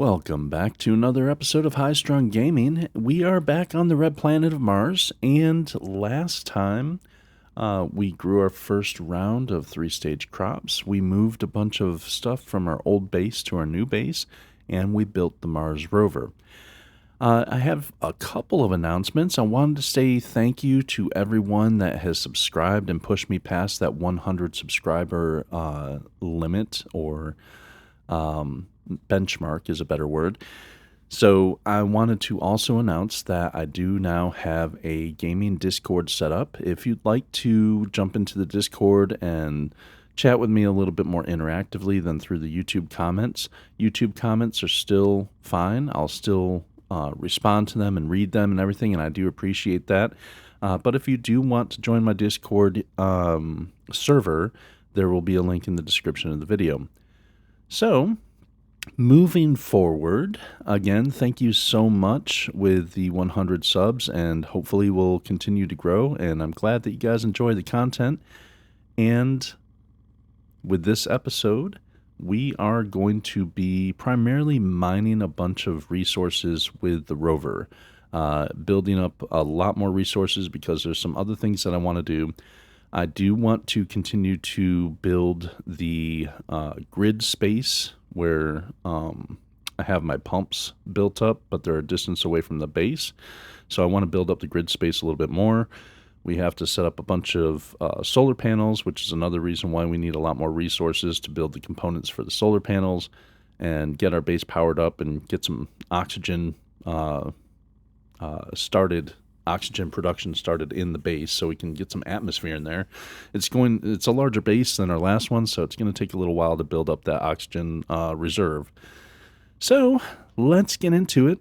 Welcome back to another episode of High Strung Gaming. We are back on the red planet of Mars, and last time we grew our first round of 3-stage crops. We moved a bunch of stuff from our old base to our new base, and we built the Mars Rover. I have a couple of announcements. I wanted to say thank you to everyone that has subscribed and pushed me past that 100 subscriber limit, or benchmark is a better word. So I wanted to also announce that I do now have a gaming Discord set up. If you'd like to jump into the Discord and chat with me a little bit more interactively than through the YouTube comments are still fine. I'll still respond to them and read them and everything, and I do appreciate that. But if you do want to join my Discord server, there will be a link in the description of the video. So, moving forward, again, thank you so much with the 100 subs, and hopefully we'll continue to grow, and I'm glad that you guys enjoy the content. And with this episode, we are going to be primarily mining a bunch of resources with the Rover, building up a lot more resources because there's some other things that I want to do. I do want to continue to build the grid space where I have my pumps built up, but they're a distance away from the base. So I want to build up the grid space a little bit more. We have to set up a bunch of solar panels, which is another reason why we need a lot more resources to build the components for the solar panels and get our base powered up and get some oxygen oxygen production started in the base so we can get some atmosphere in there. It's a larger base than our last one, so it's going to take a little while to build up that oxygen reserve. So let's get into it.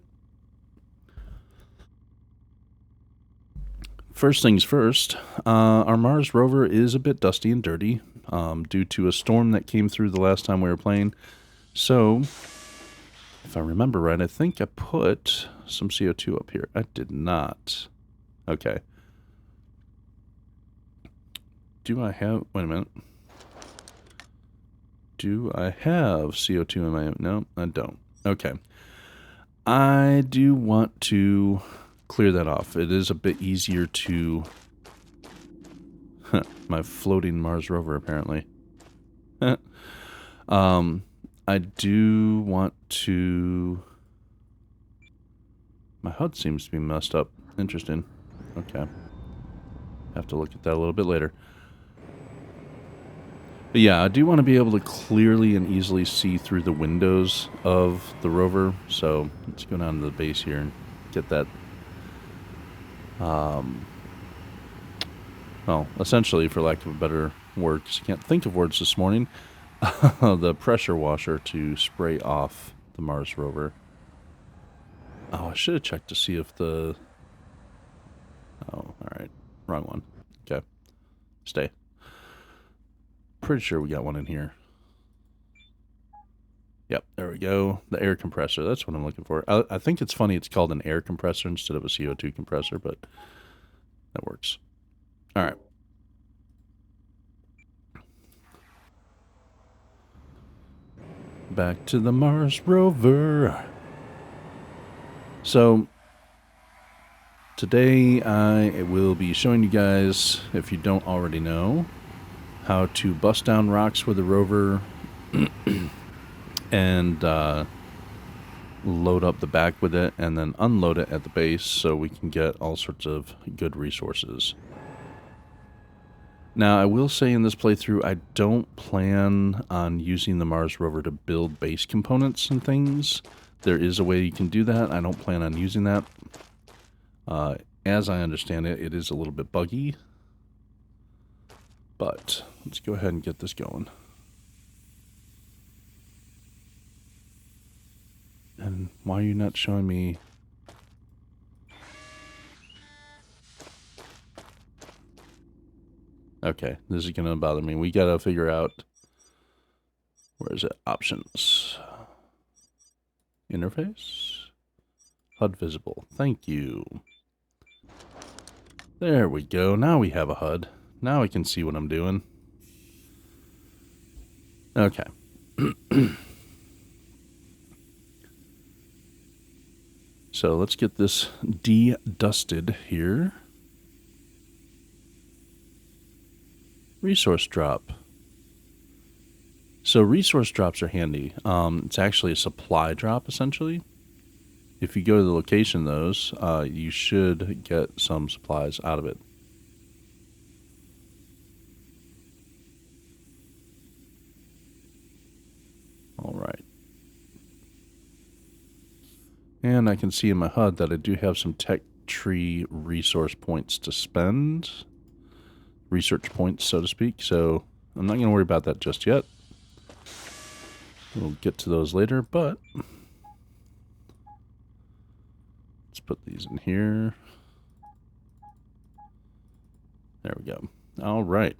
First things first, our Mars rover is a bit dusty and dirty due to a storm that came through the last time we were playing. So, if I remember right, I think I put some CO2 up here. I did not. Okay. Do I have... Wait a minute. Do I have CO2 in my... No, I don't. Okay. I do want to clear that off. It is a bit easier to... my floating Mars rover, apparently. I do want to... My HUD seems to be messed up. Interesting. Okay. Have to look at that a little bit later. But yeah, I do want to be able to clearly and easily see through the windows of the rover. So let's go down to the base here and get that. Well, essentially, for lack of a better word, because I can't think of words this morning, the pressure washer to spray off the Mars rover. Oh, I should have checked to see if the... Oh, alright. Wrong one. Okay. Stay. Pretty sure we got one in here. Yep, there we go. The air compressor. That's what I'm looking for. I think it's funny it's called an air compressor instead of a CO2 compressor, but that works. Alright. Back to the Mars rover. So, today I will be showing you guys, if you don't already know, how to bust down rocks with the rover and load up the back with it and then unload it at the base so we can get all sorts of good resources. Now, I will say in this playthrough, I don't plan on using the Mars rover to build base components and things. There is a way you can do that. I don't plan on using that. As I understand it, it is a little bit buggy. But let's go ahead and get this going. And why are you not showing me... Okay, this is going to bother me. We got to figure out... Where is it? Options. Interface? HUD visible. Thank you. There we go. Now we have a HUD. Now I can see what I'm doing. Okay. So let's get this de-dusted here. Resource drop. So resource drops are handy. It's actually a supply drop, essentially. If you go to the location of those, you should get some supplies out of it. All right. And I can see in my HUD that I do have some tech tree resource points to spend. Research points, so to speak. So I'm not going to worry about that just yet. We'll get to those later, but let's put these in here. There we go. All right.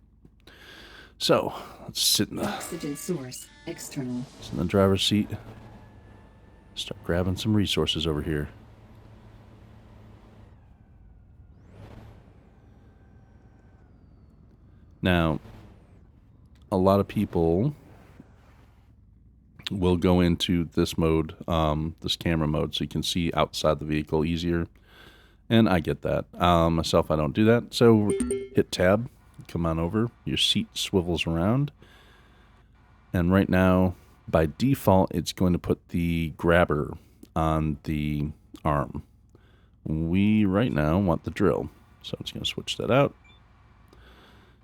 So let's sit in the oxygen source external. Sit in the driver's seat. Start grabbing some resources over here. Now, a lot of people will go into this mode, this camera mode, so you can see outside the vehicle easier. And I get that. Myself, I don't do that. So hit tab, come on over. Your seat swivels around. And right now, by default, it's going to put the grabber on the arm. We, right now, want the drill. So I'm just going to switch that out.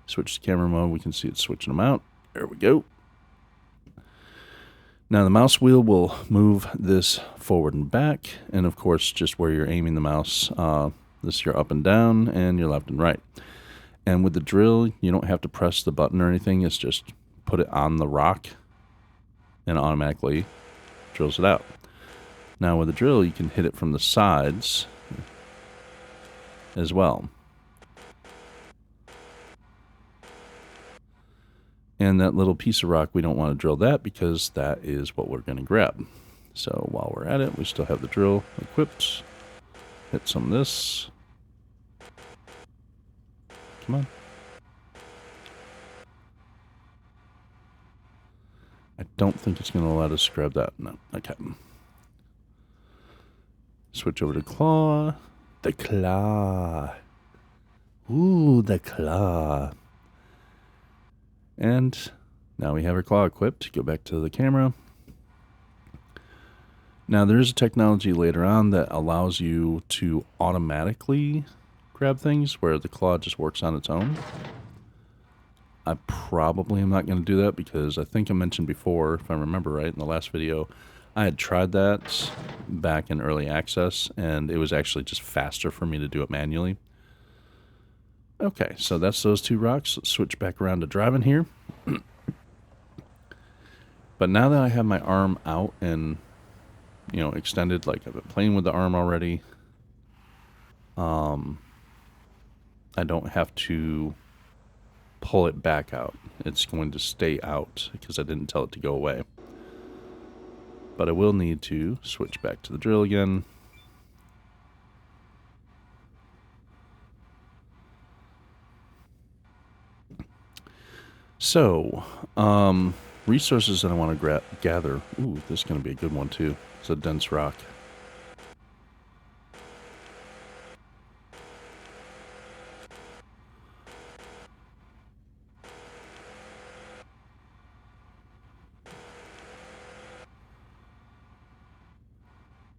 Switch to camera mode. We can see it switching them out. There we go. Now the mouse wheel will move this forward and back. And of course, just where you're aiming the mouse, this is your up and down and your left and right. And with the drill, you don't have to press the button or anything. It's just put it on the rock and automatically drills it out. Now with the drill, you can hit it from the sides as well. And that little piece of rock, we don't want to drill that because that is what we're going to grab. So while we're at it, we still have the drill equipped. Hit some of this. Come on. I don't think it's going to let us grab that. No. Okay. Switch over to claw. The claw. Ooh, the claw. And now we have our claw equipped. Go back to the camera. Now there is a technology later on that allows you to automatically grab things where the claw just works on its own. I probably am not going to do that because I think I mentioned before, if I remember right, in the last video, I had tried that back in early access and it was actually just faster for me to do it manually. Okay, so that's those two rocks. Let's switch back around to driving here. But now that I have my arm out and, you know, extended, like I've been playing with the arm already, I don't have to pull it back out. It's going to stay out because I didn't tell it to go away. But I will need to switch back to the drill again. So, resources that I want to gather. Ooh, this is going to be a good one too. It's a dense rock.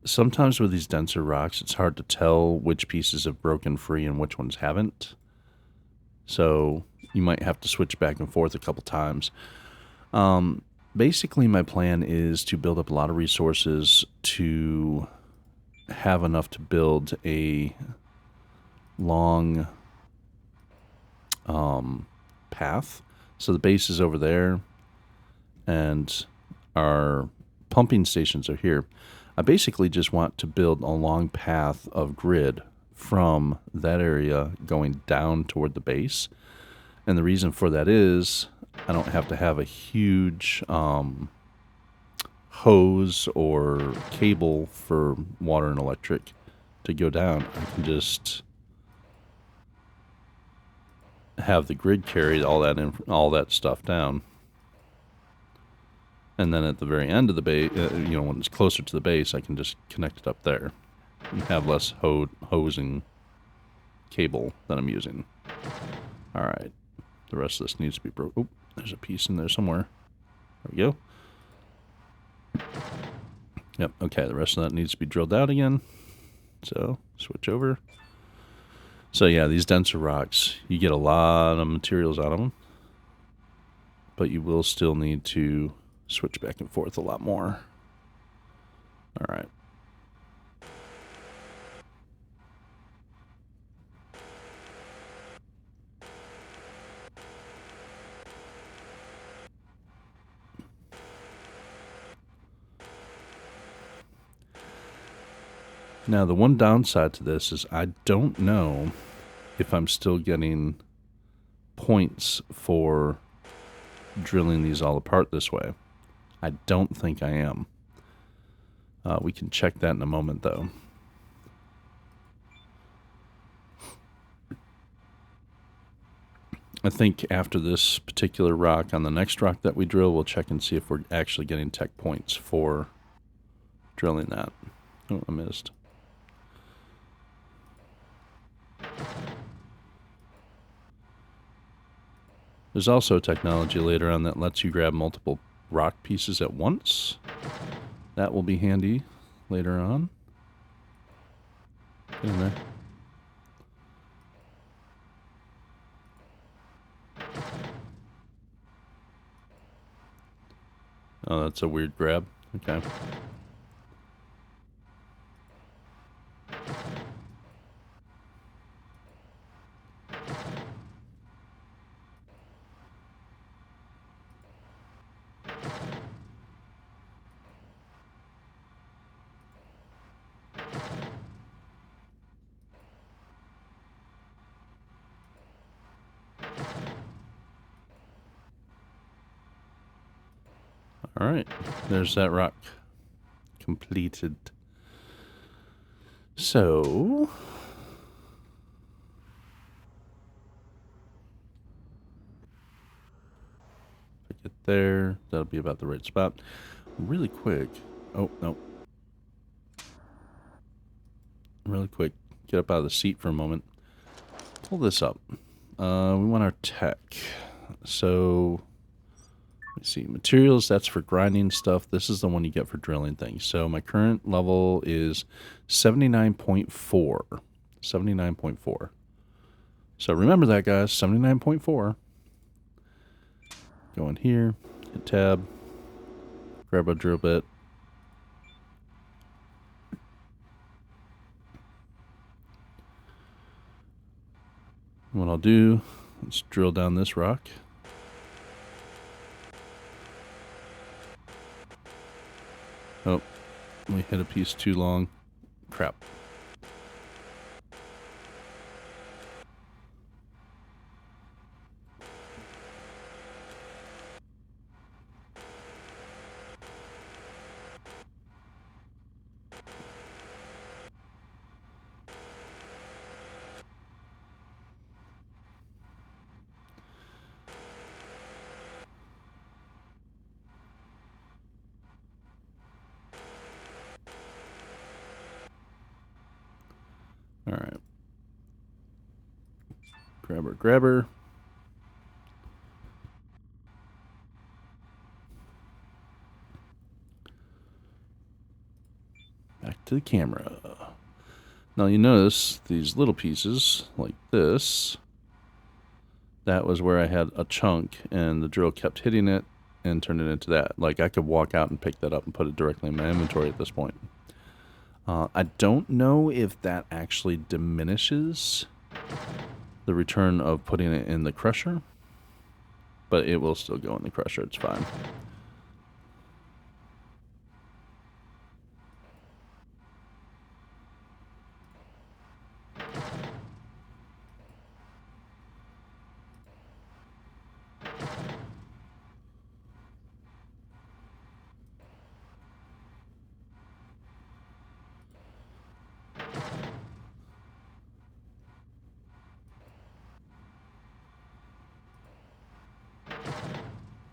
Sometimes with these denser rocks, it's hard to tell which pieces have broken free and which ones haven't. So you might have to switch back and forth a couple times. Basically, my plan is to build up a lot of resources to have enough to build a long path. So the base is over there, and our pumping stations are here. I basically just want to build a long path of grid from that area going down toward the base. And the reason for that is I don't have to have a huge hose or cable for water and electric to go down. I can just have the grid carry all that stuff down. And then at the very end of the base, when it's closer to the base, I can just connect it up there. and have less hose and cable that I'm using. Alright. The rest of this needs to be broke. Oh, there's a piece in there somewhere. There we go. Yep, okay, the rest of that needs to be drilled out again. So, switch over. So yeah, these denser rocks, you get a lot of materials out of them. But you will still need to switch back and forth a lot more. Alright. Now, the one downside to this is I don't know if I'm still getting points for drilling these all apart this way. I don't think I am. We can check that in a moment, though. I think after this particular rock, on the next rock that we drill, we'll check and see if we're actually getting tech points for drilling that. Oh, I missed. There's also technology later on that lets you grab multiple rock pieces at once. That will be handy later on. Get in there. Oh, that's a weird grab. Okay. All right, there's that rock completed. So, if I get there, that'll be about the right spot. Really quick. Oh, no. Really quick. Get up out of the seat for a moment. Pull this up. We want our tech. So, let's see. Materials, that's for grinding stuff. This is the one you get for drilling things. So, my current level is 79.4. 79.4. So, remember that, guys. 79.4. Go in here. Hit tab. Grab a drill bit. What I'll do, let's drill down this rock. Oh, we hit a piece too long. Crap. All right. Grabber. Back to the camera. Now you notice these little pieces like this. That was where I had a chunk and the drill kept hitting it and turned it into that. Like I could walk out and pick that up and put it directly in my inventory at this point. I don't know if that actually diminishes the return of putting it in the crusher, but it will still go in the crusher. It's fine.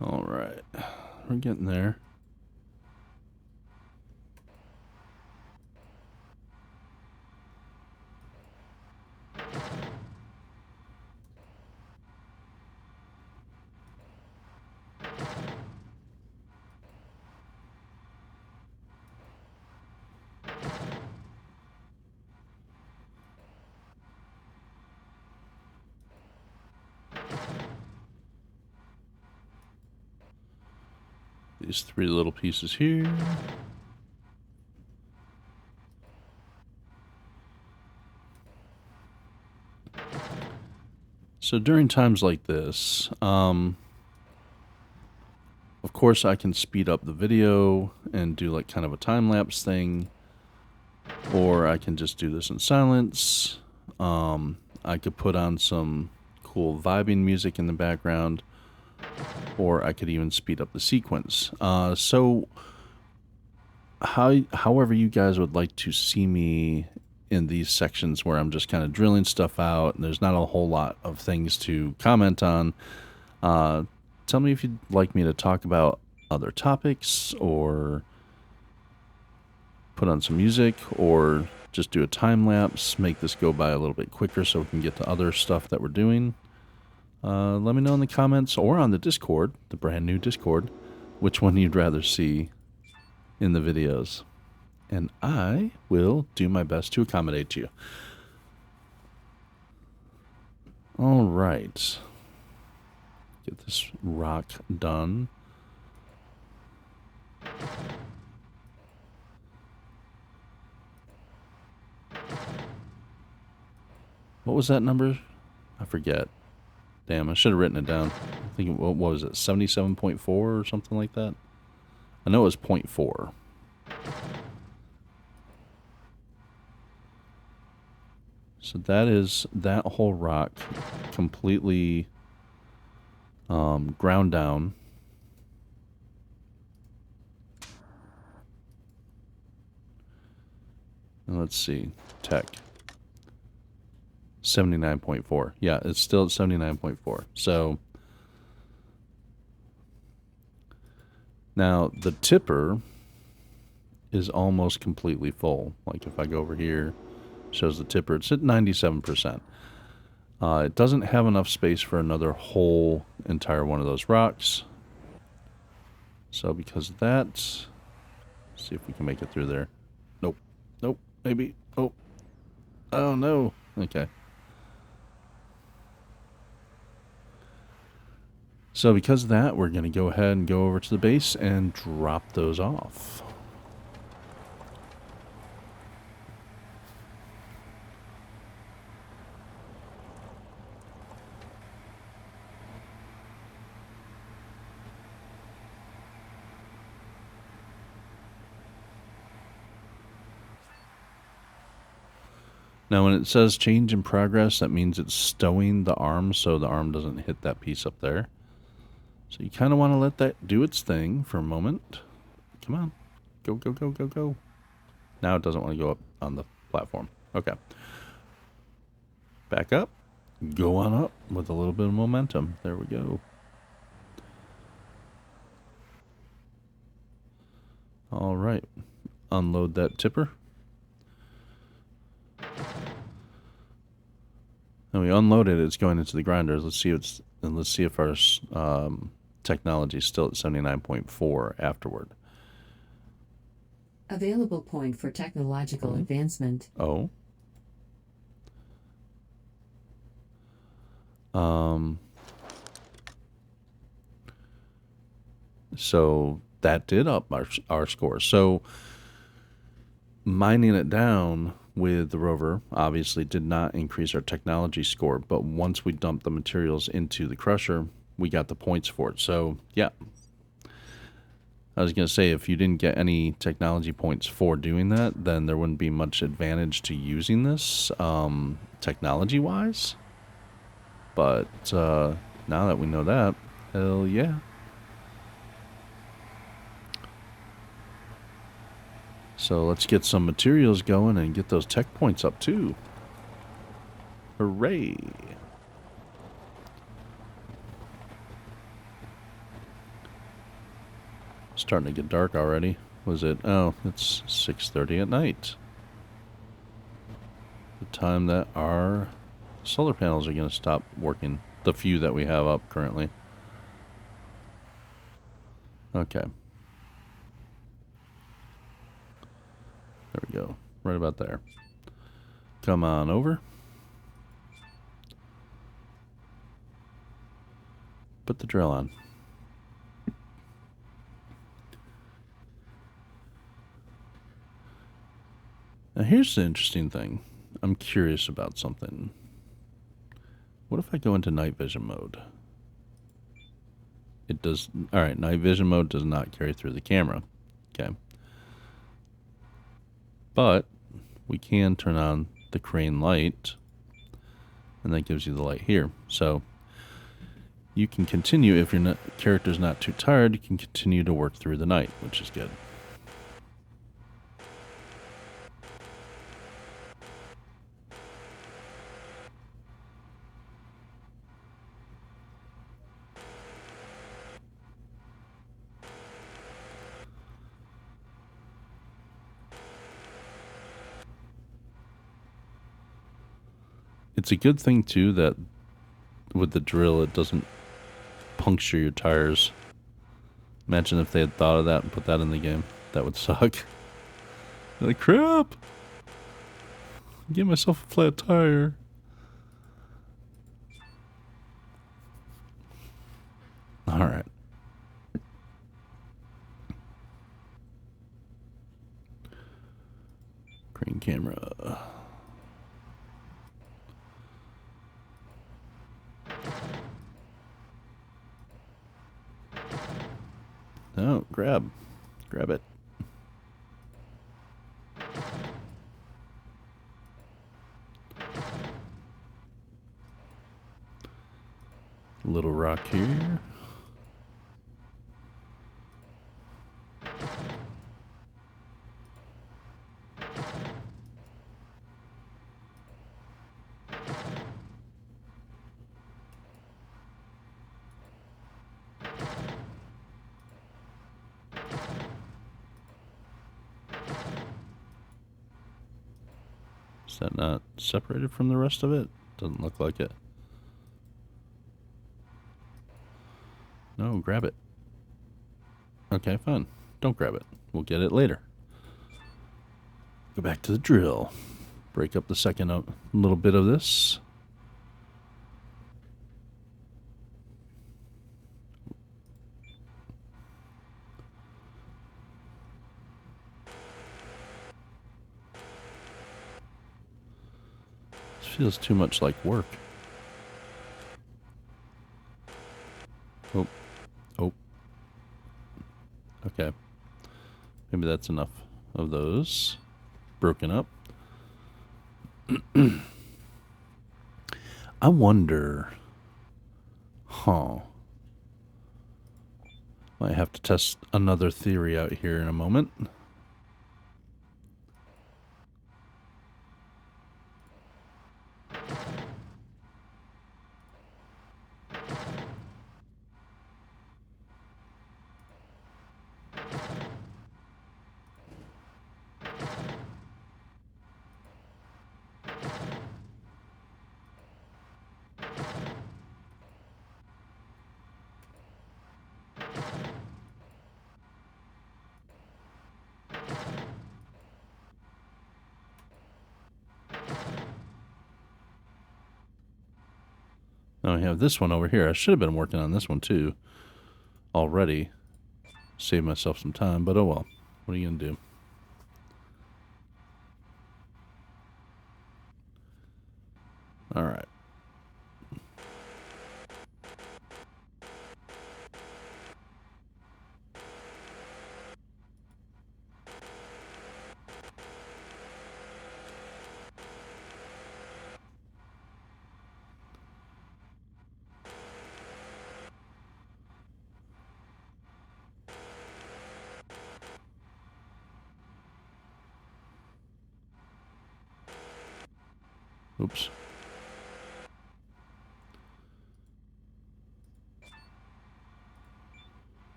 All right, we're getting there. these 3 little pieces here. So during times like this, of course I can speed up the video and do like kind of a time-lapse thing, or I can just do this in silence. I could put on some cool vibing music in the background, or I could even speed up the sequence. So however you guys would like to see me in these sections where I'm just kind of drilling stuff out and there's not a whole lot of things to comment on, tell me if you'd like me to talk about other topics or put on some music or just do a time lapse, make this go by a little bit quicker so we can get to other stuff that we're doing. Let me know in the comments or on the Discord, the brand new Discord, which one you'd rather see in the videos. And I will do my best to accommodate you. All right. Get this rock done. What was that number? I forget. Damn, I should have written it down. I think, what was it, 77.4 or something like that? I know it was 0.4. So that is that whole rock completely ground down. And let's see, tech. 79.4. Yeah, it's still at 79.4. So now the tipper is almost completely full. Like if I go over here, shows the tipper, it's at 97%. It doesn't have enough space for another whole entire one of those rocks. So because of that, let's see if we can make it through there. Nope. Nope. Maybe. Oh. Oh no. Okay. So because of that, we're going to go ahead and go over to the base and drop those off. Now when it says change in progress, that means it's stowing the arm so the arm doesn't hit that piece up there. So you kind of want to let that do its thing for a moment. Come on. Go, go, go, go, go. Now it doesn't want to go up on the platform. Okay. Back up. Go on up with a little bit of momentum. There we go. All right. Unload that tipper. And we unloaded it. It's going into the grinders. Let's see if our technology is still at 79.4 afterward. Available point for technological advancement. Oh. So that did up our score. So mining it down with the rover obviously did not increase our technology score, but once we dumped the materials into the crusher, we got the points for it. So yeah, I was going to say, if you didn't get any technology points for doing that, then there wouldn't be much advantage to using this technology wise. But now that we know that, hell yeah. So let's get some materials going and get those tech points up too. Hooray. Starting to get dark already. Was it? Oh, it's 6:30 at night. The time that our solar panels are going to stop working. The few that we have up currently. Okay. There we go. Right about there. Come on over. Put the drill on. Now here's the interesting thing. I'm curious about something. What if I go into night vision mode? It does. Alright, night vision mode does not carry through the camera. Okay. But we can turn on the crane light, and that gives you the light here. So you can continue, if your character's not too tired, you can continue to work through the night, which is good. It's a good thing, too, that with the drill, it doesn't puncture your tires. Imagine if they had thought of that and put that in the game. That would suck. Like, crap! Get myself a flat tire. Alright. Crane camera. No, grab it. Little rock here. Is that not separated from the rest of it? Doesn't look like it. No, grab it. Okay, fine. Don't grab it. We'll get it later. Go back to the drill. Break up the second little bit of this. This feels too much like work. Oh. Oh. Okay. Maybe that's enough of those. Broken up. I wonder. Huh. Might have to test another theory out here in a moment. Now we have this one over here. I should have been working on this one too already. Save myself some time, but oh well. What are you going to do? Alright. Oops.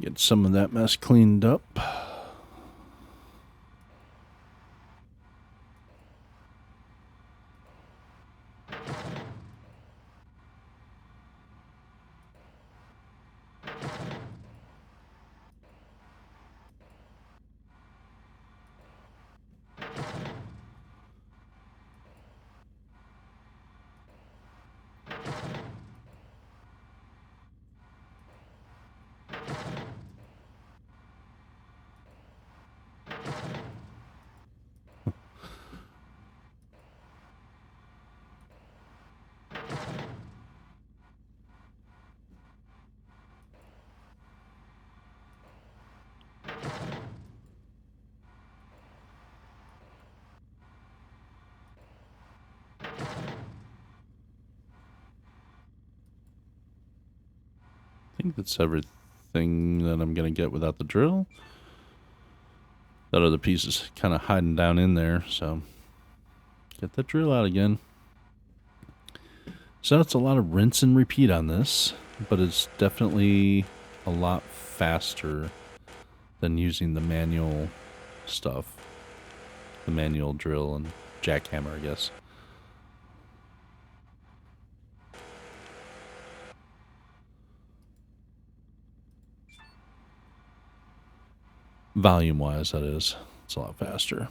Get some of that mess cleaned up. I think that's everything that I'm going to get without the drill. That other piece is kind of hiding down in there, so get that drill out again. So it's a lot of rinse and repeat on this, but it's definitely a lot faster than using the manual stuff. The manual drill and jackhammer, I guess. Volume-wise, that is. It's a lot faster.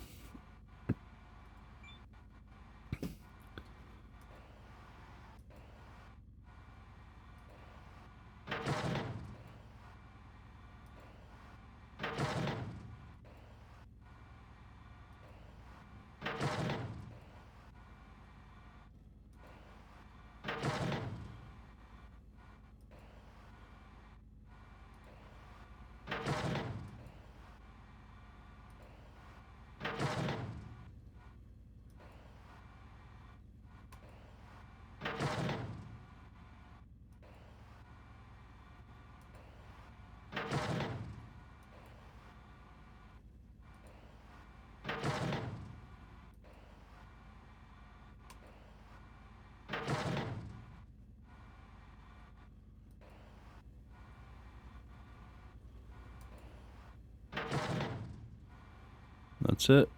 That's it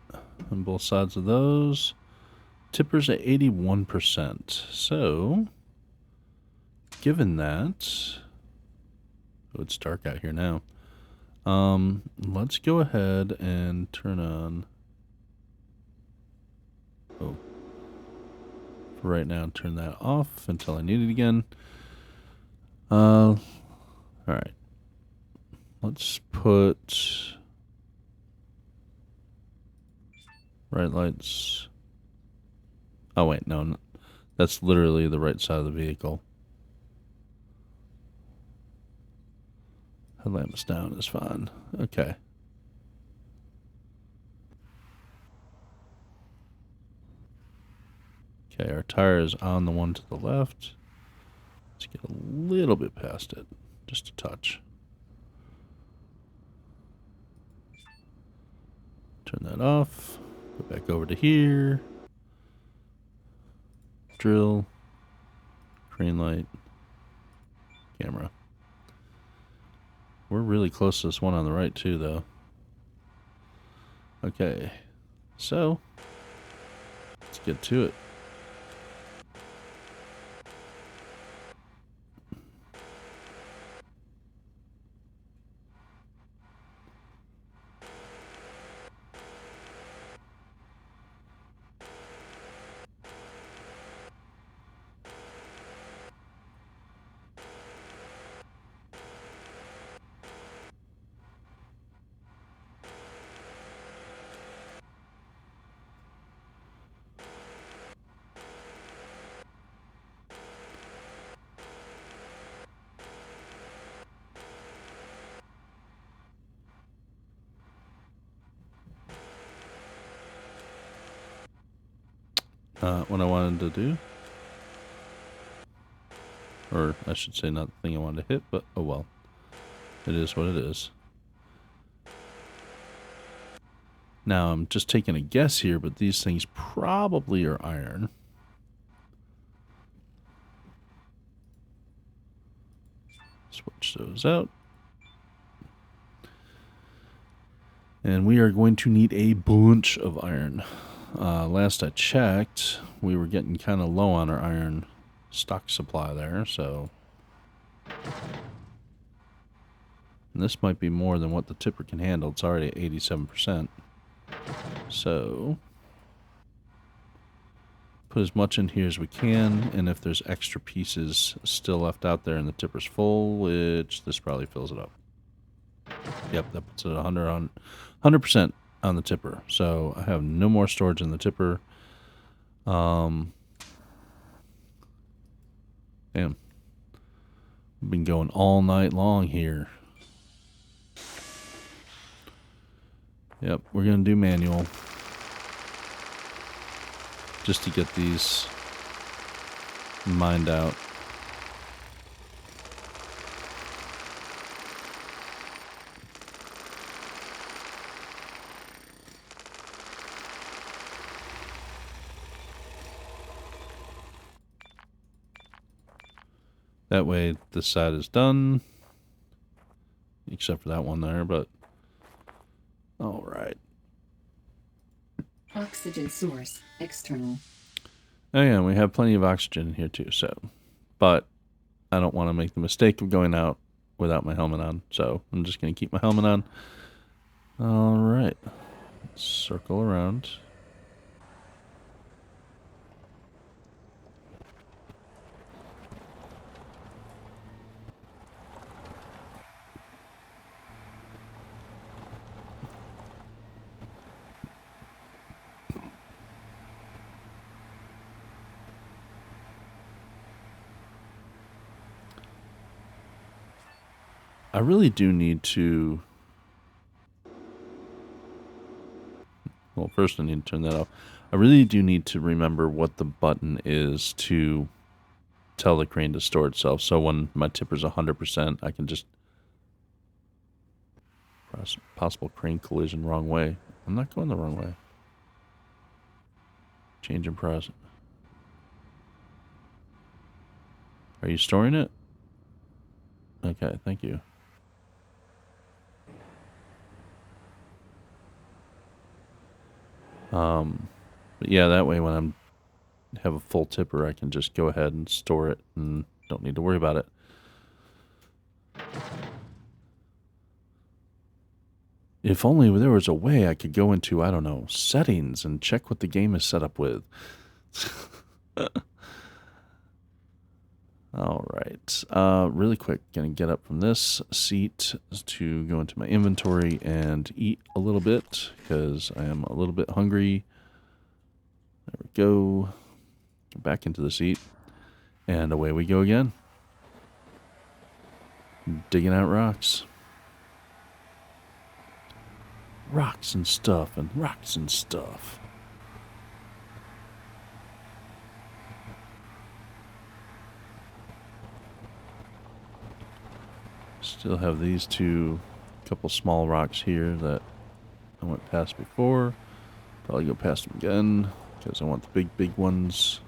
on both sides of those. Tipper's at 81%. So, given that, oh, it's dark out here now. Let's go ahead and turn on. Oh, for right now, turn that off until I need it again. All right. Let's put right lights. Oh, wait, no. That's literally the right side of the vehicle. Headlamps down is fine. Okay. Okay, our tire is on the one to the left. Let's get a little bit past it. Just a touch. Turn that off. Go back over to here. Drill. Green light. Camera. We're really close to this one on the right too, though. Okay. So, let's get to it. What I wanted to do, or I should say not the thing I wanted to hit, but oh well, it is what it is. Now I'm just taking a guess here, but these things probably are iron. Switch those out. And we are going to need a bunch of iron. Last I checked, we were getting kind of low on our iron stock supply there, so. And this might be more than what the tipper can handle. It's already at 87%. So, put as much in here as we can, and if there's extra pieces still left out there and the tipper's full, which this probably fills it up. Yep, that puts it at 100% on the tipper. So I have no more storage in the tipper. Damn. I've been going all night long here. Yep, we're going to do manual. Just to get these mined out. That way this side is done. Except for that one there, but... Alright. Oxygen source, external. Oh yeah, we have plenty of oxygen here too, so... But I don't want to make the mistake of going out without my helmet on, so I'm just going to keep my helmet on. Alright. Circle around. I really do need to... Well, first I need to turn that off. I really do need to remember what the button is to tell the crane to store itself. So when my tipper's 100%, I can just... Possible crane collision wrong way. I'm not going the wrong way. Change in press. Are you storing it? Okay, thank you. But yeah, that way when I'm have a full tipper, I can just go ahead and store it and don't need to worry about it. If only there was a way I could go into, I don't know, settings and check what the game is set up with. All right. Really quick, gonna get up from this seat to go into my inventory and eat a little bit because I am a little bit hungry. There we go. Back into the seat. And away we go again. Digging out rocks. Rocks and stuff and rocks and stuff. Still have these two, couple small rocks here that I went past before. Probably go past them again because I want the big ones.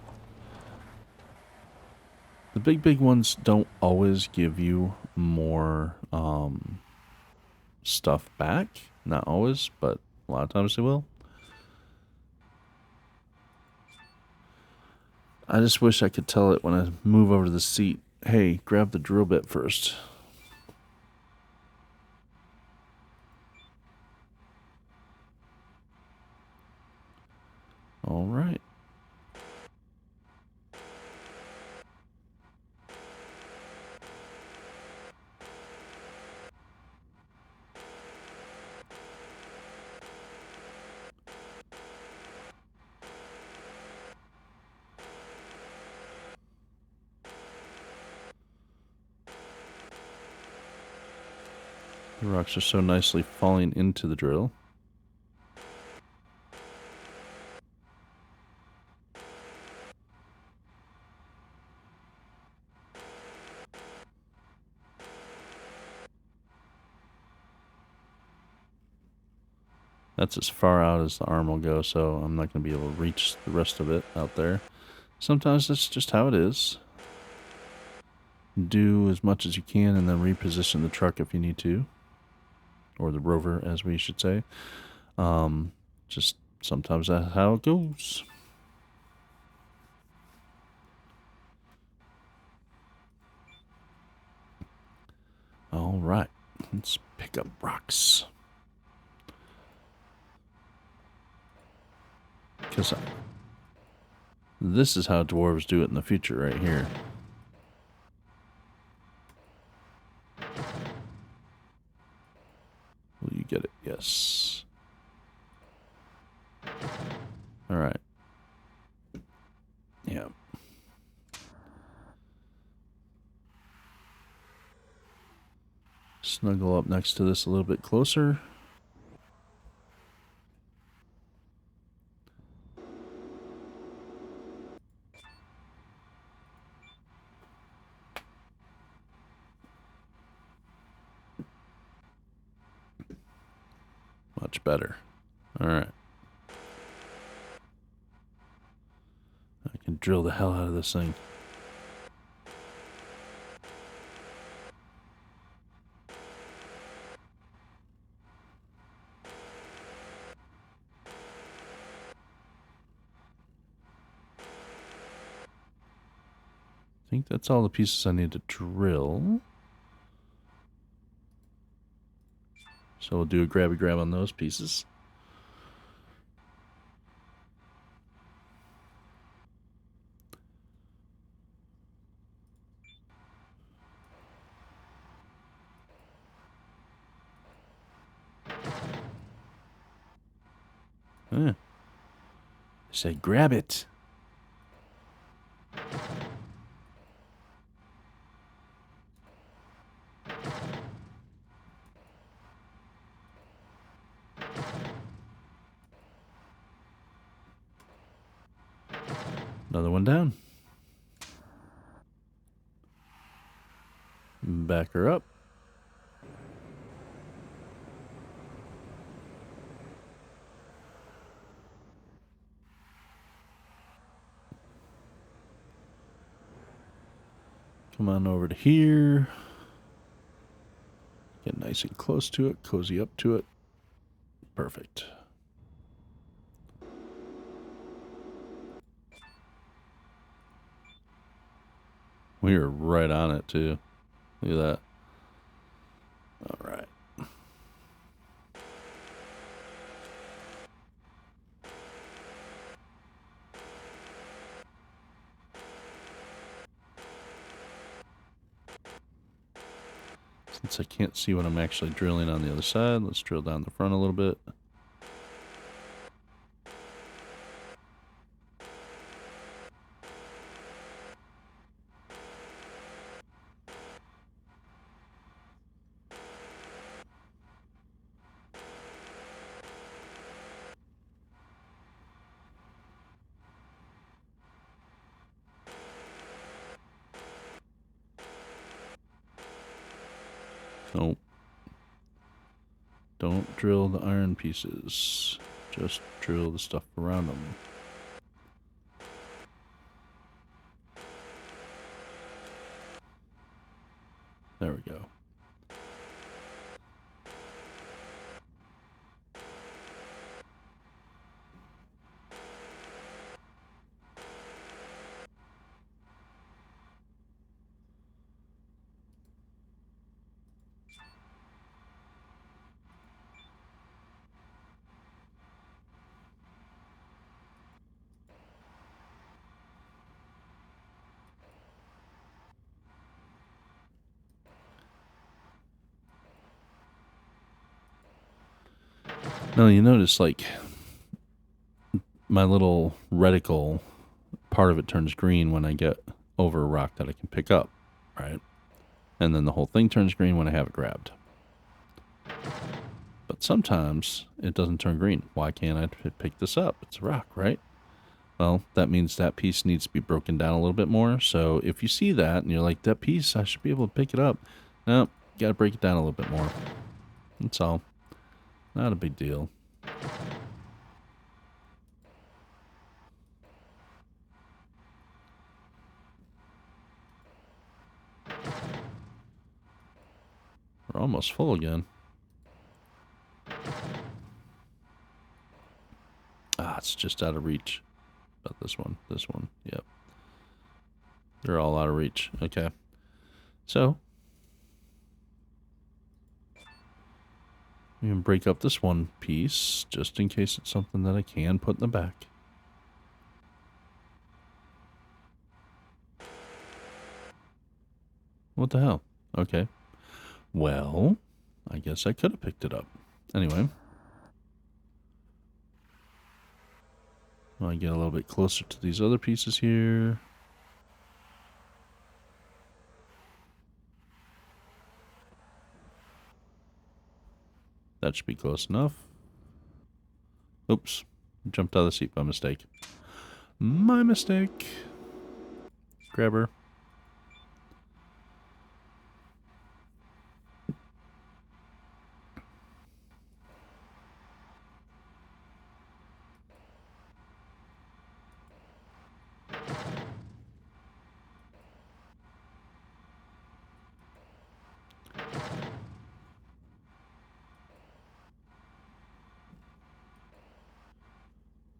The big ones don't always give you more stuff back. Not always, but a lot of times they will. I just wish I could tell it when I move over to the seat, hey, grab the drill bit first. All right. The rocks are so nicely falling into the drill. That's as far out as the arm will go, so I'm not going to be able to reach the rest of it out there. Sometimes that's just how it is. Do as much as you can and then reposition the truck if you need to. Or the Rover, as we should say. Just sometimes that's how it goes. All right, let's pick up rocks. Because this is how dwarves do it in the future right here. Will you get it? Yes. All right. Yeah. Snuggle up next to this a little bit closer. Much better. All right. I can drill the hell out of this thing. think that's all the pieces I need to drill. So we'll do a grab on those pieces. I said grab it. Another one down. Back her up. Come on over to here. Get nice and close to it. Cozy up to it. Perfect. We are right on it, too. Look at that. All right. Since I can't see what I'm actually drilling on the other side, let's drill down the front a little bit. Nope. Don't drill the iron pieces. Just drill the stuff around them. There we go. Now you notice, like, my little reticle, part of it turns green when I get over a rock that I can pick up, right? And then the whole thing turns green when I have it grabbed. But sometimes it doesn't turn green. Why can't I pick this up? It's a rock, right? Well, that means that piece needs to be broken down a little bit more. So if you see that and you're like, that piece, I should be able to pick it up. No, you got to break it down a little bit more. That's all. Not a big deal. We're almost full again. Ah, it's just out of reach. But this one, yep. They're all out of reach. Okay. So, we can break up this one piece, just in case it's something that I can put in the back. What the hell? Okay. Well, I guess I could have picked it up. Anyway. I get a little bit closer to these other pieces here. That should be close enough. Oops. Jumped out of the seat by mistake. My mistake. Grab her.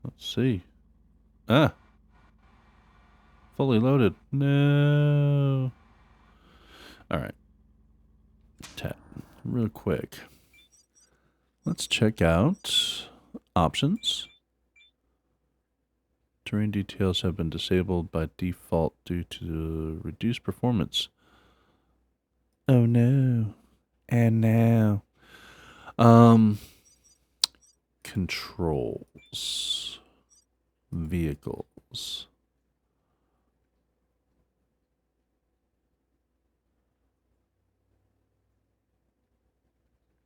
Let's see. Ah. Fully loaded. No. All right. Real quick. Let's check out options. Terrain details have been disabled by default due to reduced performance. Oh no. And now. Controls. Vehicles.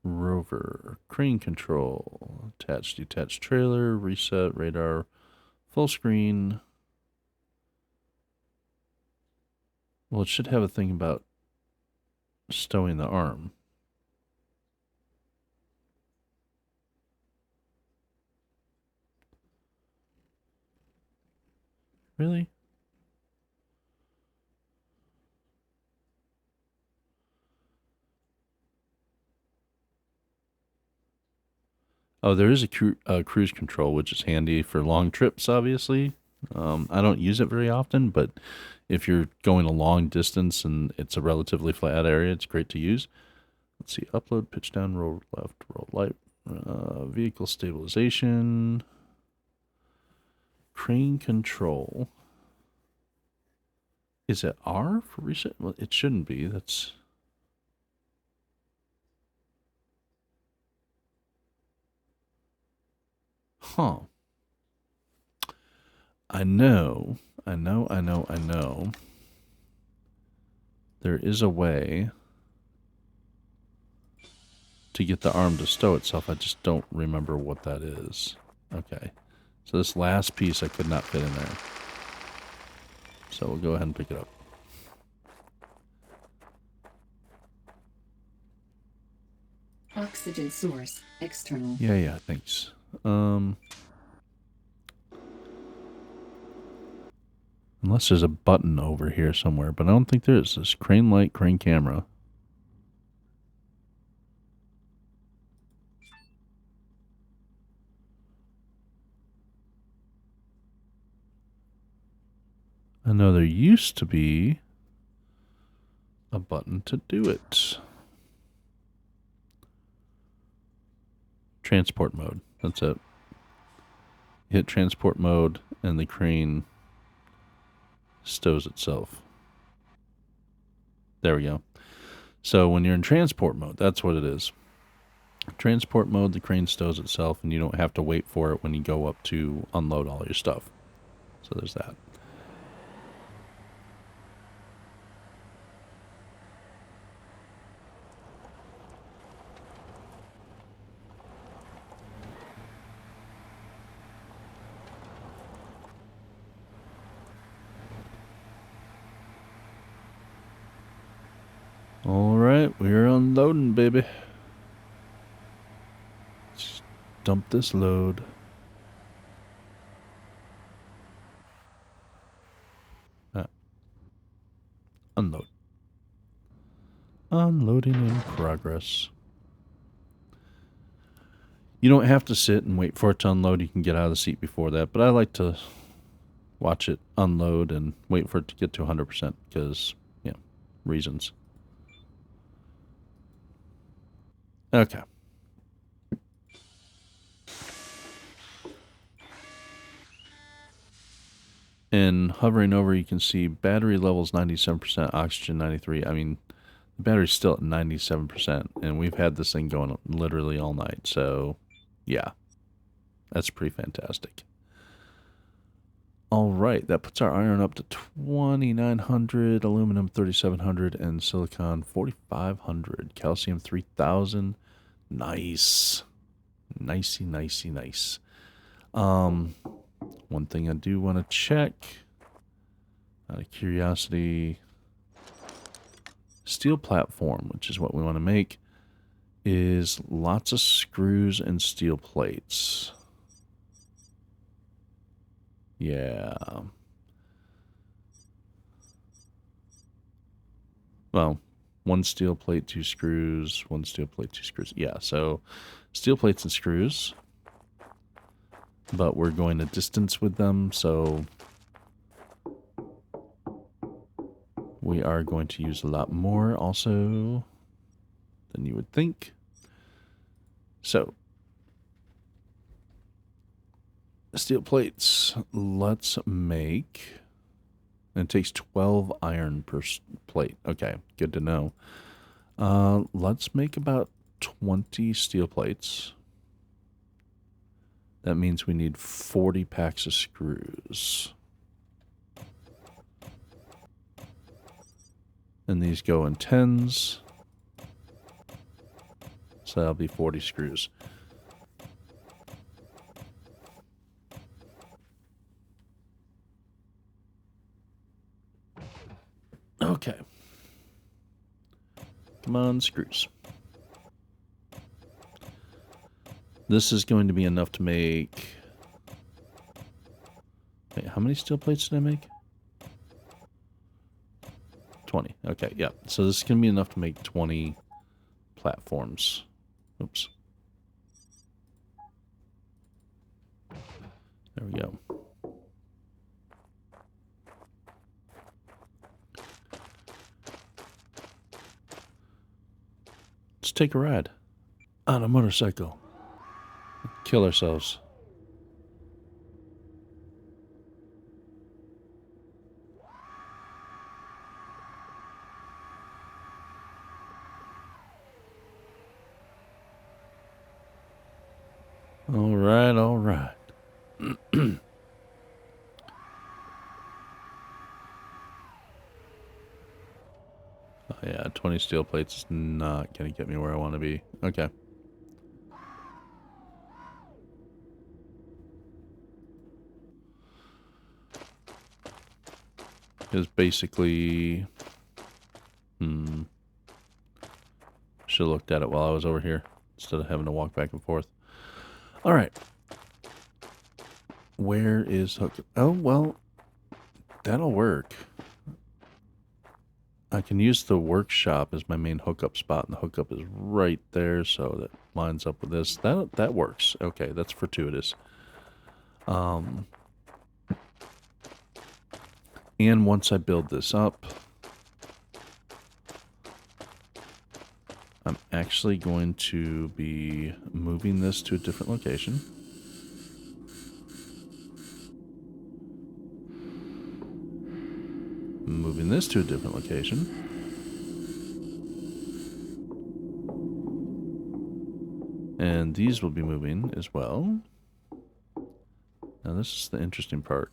Rover. Crane control. Attached, detached trailer. Reset, radar. Full screen. Well, it should have a thing about stowing the arm. Really? Oh, there is a cruise control, which is handy for long trips, obviously. I don't use it very often, but if you're going a long distance and it's a relatively flat area, it's great to use. Let's see, upload, pitch down, roll left, roll right, vehicle stabilization, crane control. Is it R for reset? Well, it shouldn't be. That's... Huh. I know. There is a way to get the arm to stow itself. I just don't remember what that is. Okay. So this last piece I could not fit in there. So we'll go ahead and pick it up. Oxygen source external. Yeah, thanks. Unless there's a button over here somewhere, but I don't think there is. This crane light, crane camera. I know there used to be a button to do it. Transport mode. That's it. Hit transport mode and the crane stows itself. There we go. So when you're in transport mode, that's what it is. Transport mode, the crane stows itself and you don't have to wait for it when you go up to unload all your stuff. So there's that. All right, we're unloading, baby. Let's dump this load. Unload. Unloading in progress. You don't have to sit and wait for it to unload. You can get out of the seat before that, but I like to watch it unload and wait for it to get to 100% because, yeah, reasons. Okay. And hovering over, you can see battery levels 97%, oxygen 93. I mean, the battery's still at 97%, and we've had this thing going literally all night. So, yeah, that's pretty fantastic. All right, that puts our iron up to 2,900, aluminum 3,700, and silicon 4,500. Calcium 3,000. Nice. Nice. One thing I do want to check, out of curiosity, steel platform, which is what we want to make, is lots of screws and steel plates. Yeah. Well, one steel plate, two screws, one steel plate, two screws. Yeah, so steel plates and screws. But we're going a distance with them, so we are going to use a lot more also than you would think. So, steel plates. Let's make... And it takes 12 iron per plate. Okay, good to know. Let's make about 20 steel plates. That means we need 40 packs of screws. And these go in 10s. So that'll be 40 screws. Okay. Come on, screws. This is going to be enough to make... Wait, how many steel plates did I make? 20. Okay, yeah. So this is going to be enough to make 20 platforms. Oops. There we go. Let's take a ride on a motorcycle. Kill ourselves. All right, all right. Oh, yeah, 20 steel plates is not going to get me where I want to be. Okay. Is basically... Should have looked at it while I was over here instead of having to walk back and forth. All right. Where is hook? Oh, well, that'll work. I can use the workshop as my main hookup spot, and the hookup is right there, so that lines up with this. That works. Okay, that's fortuitous. And once I build this up, I'm actually going to be moving this to a different location. Moving this to a different location. And these will be moving as well. Now this is the interesting part.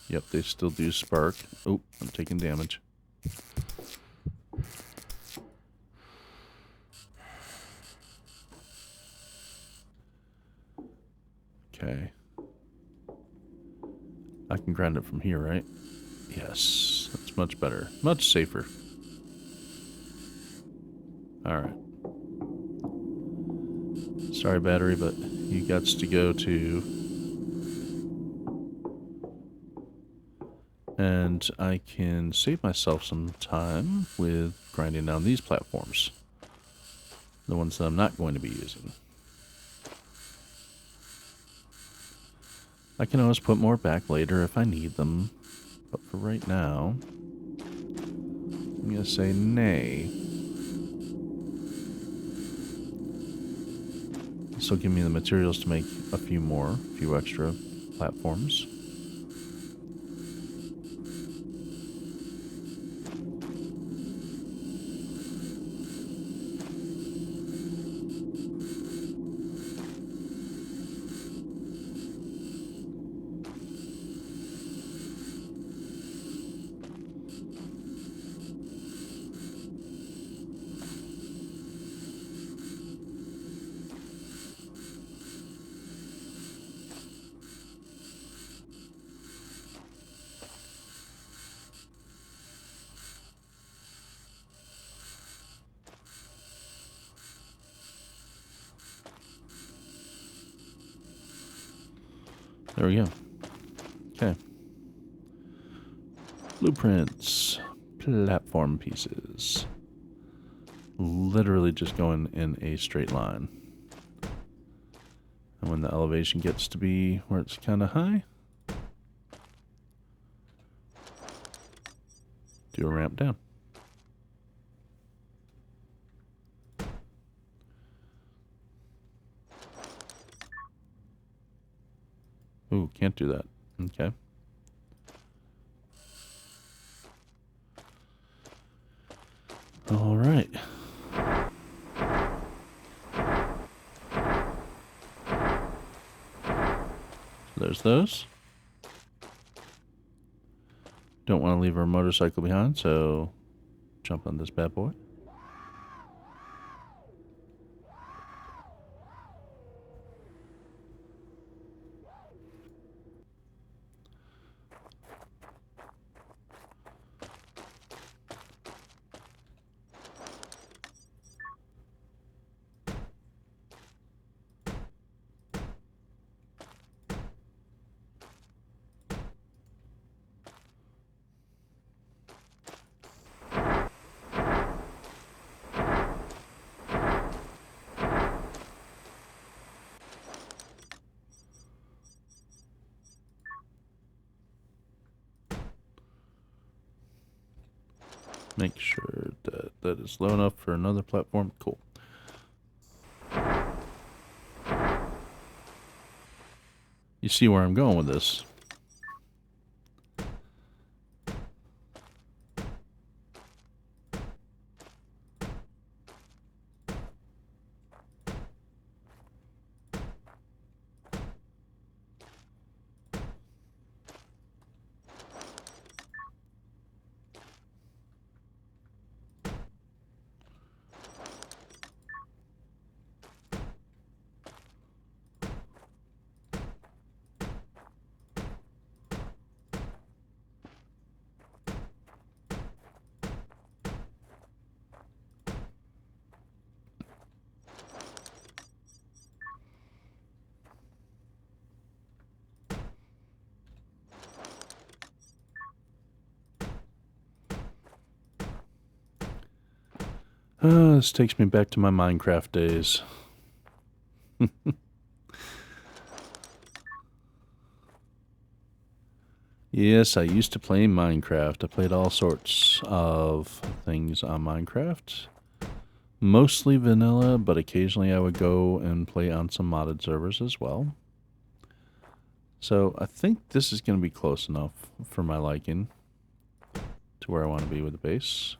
Yep, they still do spark. Oh, I'm taking damage. Okay. I can grind it from here, right? Yes, that's much better. Much safer. Alright. Sorry, battery, but you got to go to... And I can save myself some time with grinding down these platforms. The ones that I'm not going to be using. I can always put more back later if I need them. But for right now, I'm going to say nay. This will give me the materials to make a few extra platforms. There we go. Okay. Blueprints. Platform pieces. Literally just going in a straight line. And when the elevation gets to be where it's kind of high, do a ramp down. Ooh, can't do that. Okay. All right. There's those. Don't want to leave our motorcycle behind, so jump on this bad boy. Make sure that that is low enough for another platform. Cool. You see where I'm going with this. This takes me back to my Minecraft days. Yes, I used to play Minecraft. I played all sorts of things on Minecraft. Mostly vanilla, but occasionally I would go and play on some modded servers as well. So I think this is going to be close enough for my liking to where I want to be with the base.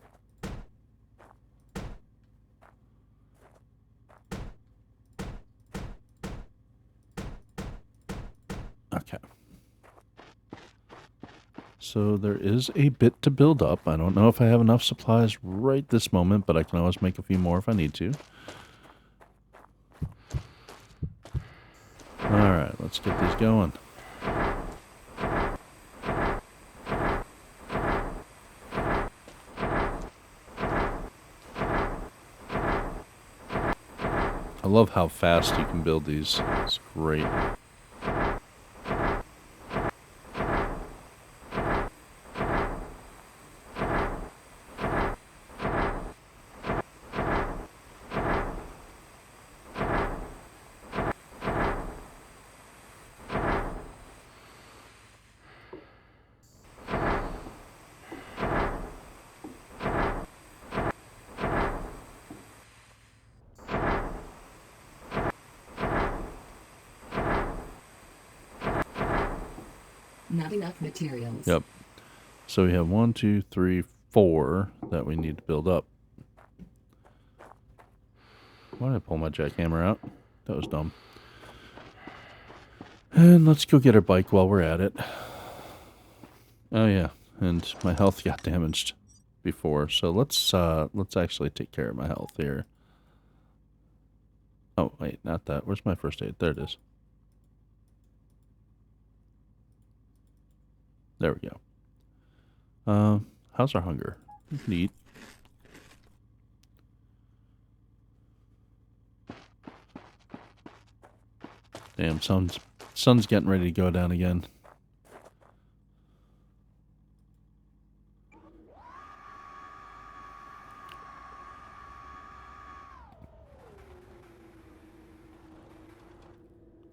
Okay. So there is a bit to build up. I don't know if I have enough supplies right this moment, but I can always make a few more if I need to. Alright, let's get these going. I love how fast you can build these. It's great. Not enough materials. Yep. So we have 1, 2, 3, 4 that we need to build up. Why did I pull my jackhammer out? That was dumb. And let's go get our bike while we're at it. Oh yeah, and my health got damaged before, so let's actually take care of my health here. Oh wait, not that. Where's my first aid? There it is. There we go. How's our hunger? Neat. Damn, sun's getting ready to go down again.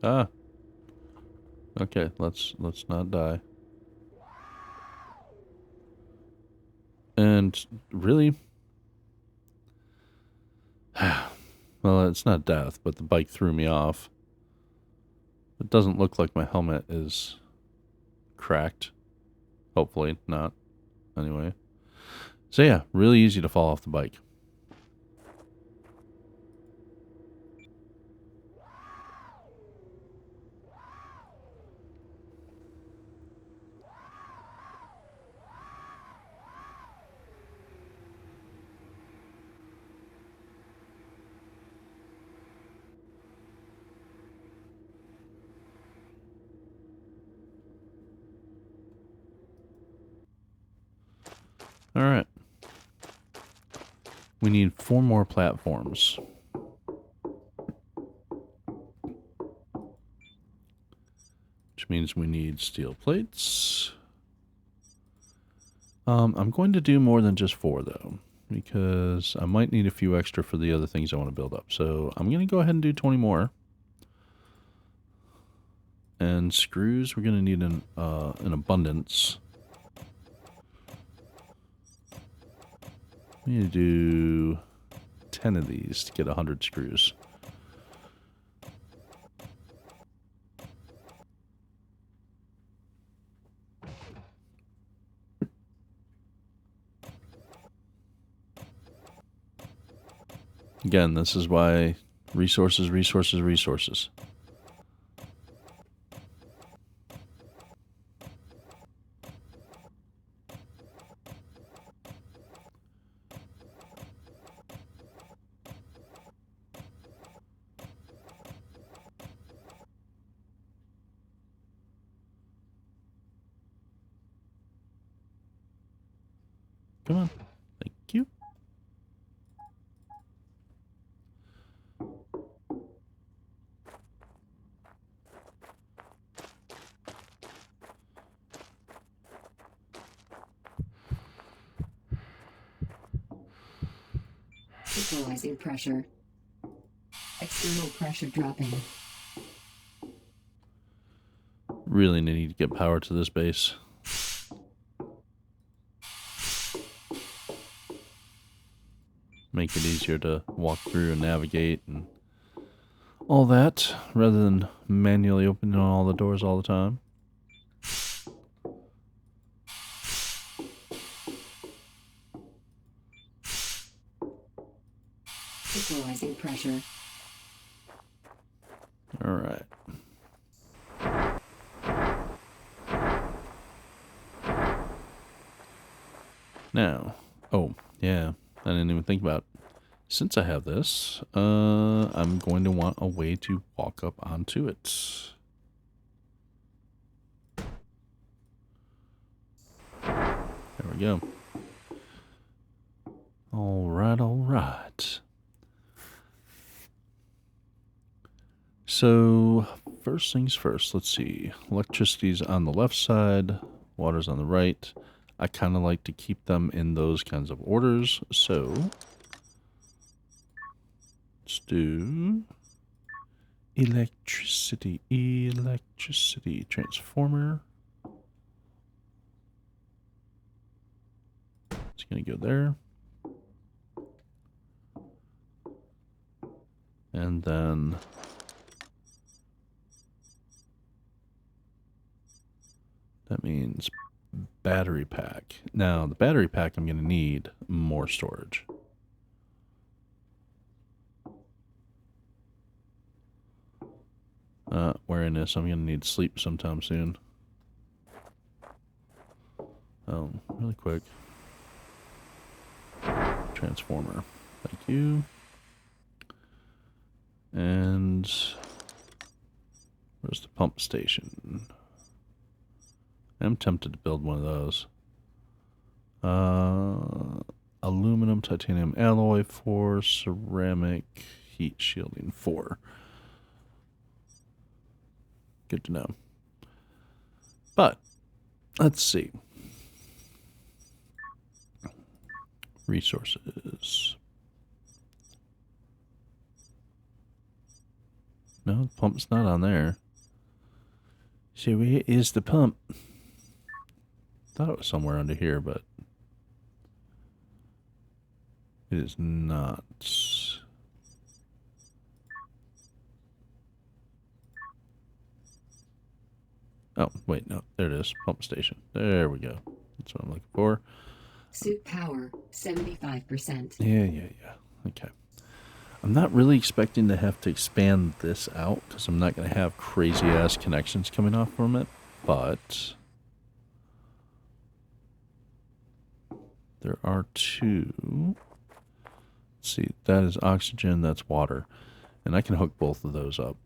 Ah. Okay, let's not die. And really, well, it's not death, but the bike threw me off. It doesn't look like my helmet is cracked. Hopefully not. Anyway. So yeah, really easy to fall off the bike. All right. We need 4 more platforms. Which means we need steel plates. I'm going to do more than just 4 though, because I might need a few extra for the other things I want to build up. So I'm going to go ahead and do 20 more. And screws, we're going to need an abundance. We need to do 10 of these to get 100 screws. Again, this is why resources, resources, resources. Come on. Thank you. Equalizing pressure. External pressure dropping. Really need to get power to this base. Make it easier to walk through and navigate and all that, rather than manually opening all the doors all the time. Equalizing pressure. All right. Now, oh, yeah, I didn't even think about it. Since I have this, I'm going to want a way to walk up onto it. There we go. All right, all right. So, first things first, let's see. Electricity's on the left side, water's on the right. I kind of like to keep them in those kinds of orders, so let's do electricity, transformer. It's going to go there. And then that means battery pack. Now, the battery pack, I'm going to need more storage. Wearing this, I'm going to need sleep sometime soon. Oh, really quick. Transformer. Thank you. And where's the pump station? I'm tempted to build one of those. Aluminum, titanium alloy 4, ceramic, heat shielding 4. Good to know. But, let's see. Resources. No, the pump's not on there. So where is the pump? Thought it was somewhere under here, but It is not. Oh, wait, no. There it is. Pump station. There we go. That's what I'm looking for. Suit power, 75%. Yeah. Okay. I'm not really expecting to have to expand this out because I'm not going to have crazy-ass connections coming off from it, but there are two. Let's see, that is oxygen, that's water, and I can hook both of those up.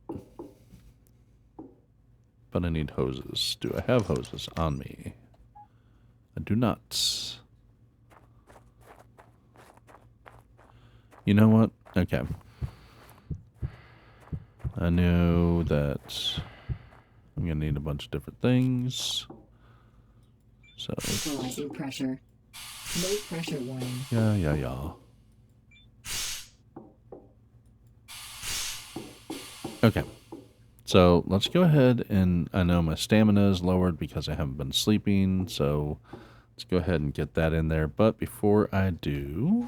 But I need hoses. Do I have hoses on me? I do not. You know what? Okay. I know that I'm going to need a bunch of different things. So. Equalizing pressure. Low pressure warning. Yeah. Okay. So let's go ahead and I know my stamina is lowered because I haven't been sleeping. So let's go ahead and get that in there. But before I do,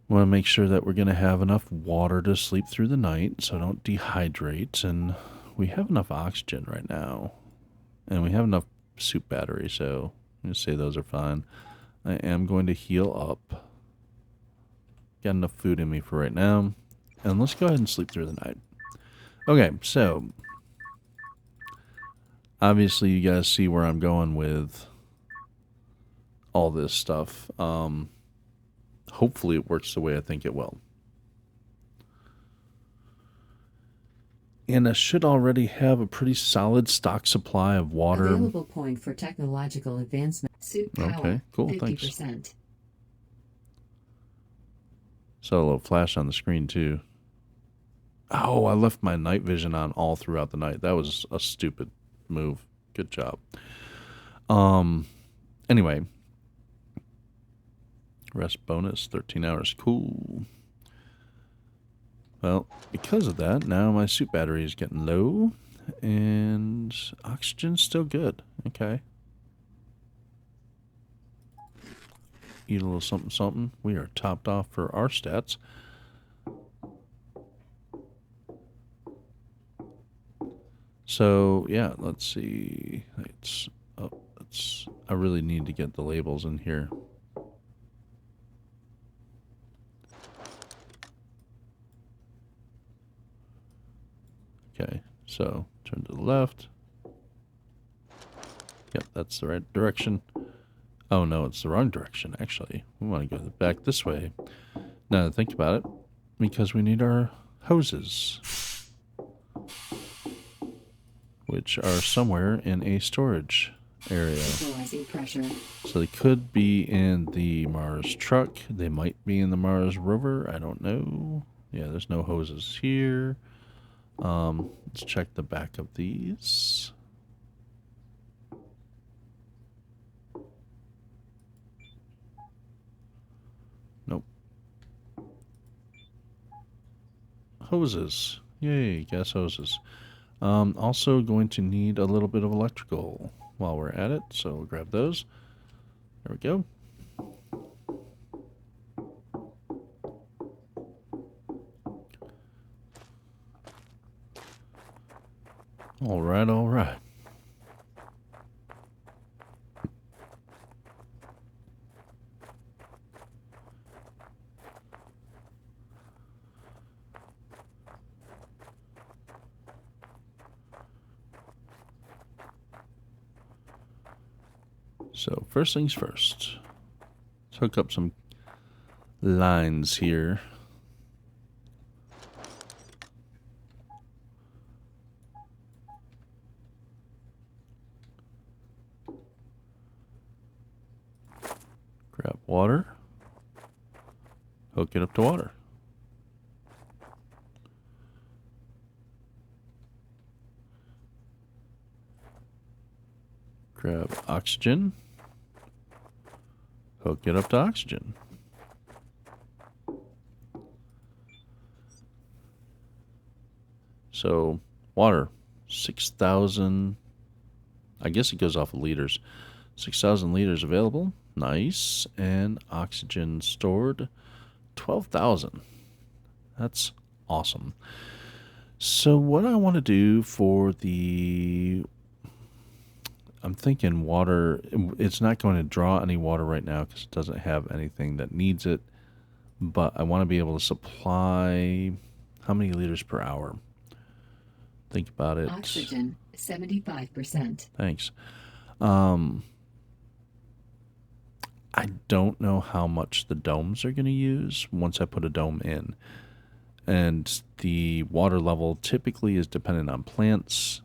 I want to make sure that we're going to have enough water to sleep through the night so don't dehydrate. And we have enough oxygen right now. And we have enough soup battery, so I'm going to say those are fine. I am going to heal up. Got enough food in me for right now. And let's go ahead and sleep through the night. Okay, so obviously you guys see where I'm going with all this stuff. Hopefully it works the way I think it will. And I should already have a pretty solid stock supply of water. Available point for technological advancement. Suit power, okay, cool, 50%. thanks. Saw a little flash on the screen too. Oh, I left my night vision on all throughout the night. That was a stupid move. Good job. Anyway. Rest bonus, 13 hours. Cool. Well, because of that, now my suit battery is getting low. And oxygen's still good. Okay. Eat a little something. We are topped off for our stats. So, yeah, let's see. I really need to get the labels in here. Okay, so turn to the left. Yep, that's the right direction. Oh no, it's the wrong direction, actually. We want to go back this way. Now that I think about it, because we need our hoses, which are somewhere in a storage area. Equalizing pressure. So they could be in the Mars truck. They might be in the Mars Rover. I don't know. Yeah, there's no hoses here. Let's check the back of these. Nope. Hoses. Yay, gas hoses. Also going to need a little bit of electrical while we're at it, so we'll grab those. There we go. All right. So first things first, let's hook up some lines here. Grab water, hook it up to water. Grab oxygen, hook it up to oxygen. So water, 6,000, I guess it goes off of liters. 6,000 liters available. Nice. And oxygen stored, 12,000. That's awesome. So what I want to do for the... I'm thinking water... It's not going to draw any water right now because it doesn't have anything that needs it. But I want to be able to supply... How many liters per hour? Think about it. Oxygen, 75%. Thanks. I don't know how much the domes are going to use once I put a dome in. And the water level typically is dependent on plants.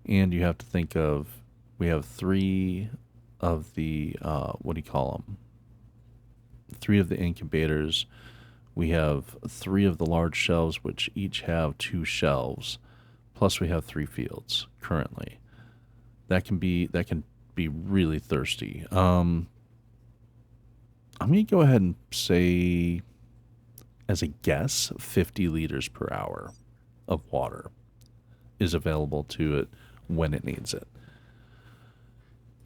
And you have to think of, we have 3 of the, what do you call them? 3 of the incubators. We have 3 of the large shelves, which each have 2 shelves. Plus we have 3 fields currently. That can be really thirsty. I'm going to go ahead and say, as a guess, 50 liters per hour of water is available to it when it needs it.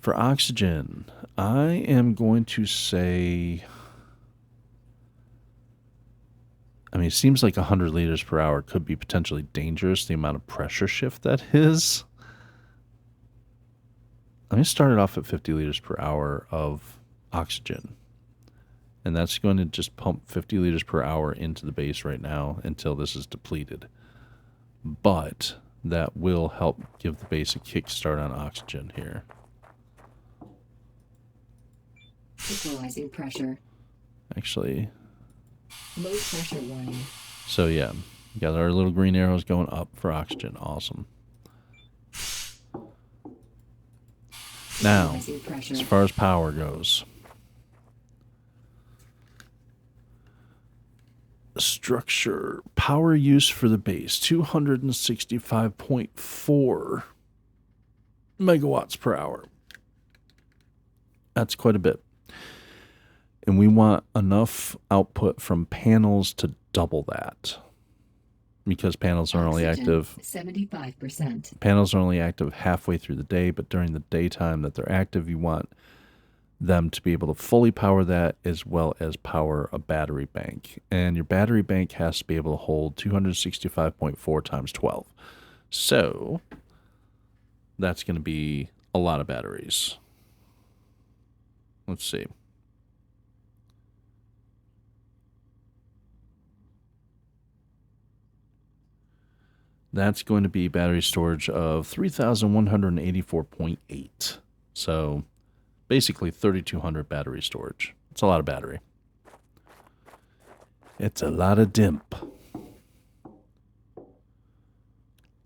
For oxygen, I am going to say... I mean, it seems like 100 liters per hour could be potentially dangerous, the amount of pressure shift that is. I'm going to start it off at 50 liters per hour of oxygen. And that's going to just pump 50 liters per hour into the base right now until this is depleted. But that will help give the base a kickstart on oxygen here. Equalizing pressure. Actually... Low pressure warning. So yeah, we got our little green arrows going up for oxygen. Awesome. Now, as far as power goes, structure power use for the base 265.4 megawatts per hour. That's quite a bit. And we want enough output from panels to double that. Because panels are only active... 75%. Panels are only active halfway through the day, but during the daytime that they're active, you want them to be able to fully power that as well as power a battery bank. And your battery bank has to be able to hold 265.4 times 12. So, that's going to be a lot of batteries. Let's see. That's going to be battery storage of 3,184.8. So basically 3,200 battery storage. It's a lot of battery. It's a lot of dimp.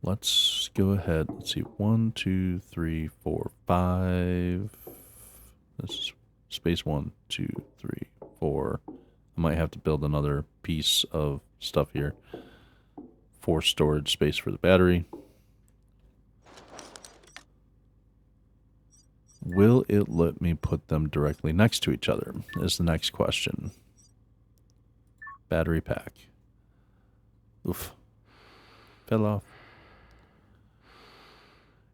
Let's go ahead. Let's see. 1, 2, 3, 4, 5. This is space 1, 2, 3, 4. I might have to build another piece of stuff here. 4 storage space for the battery. Will it let me put them directly next to each other is the next question. Battery pack. Oof. Fell off.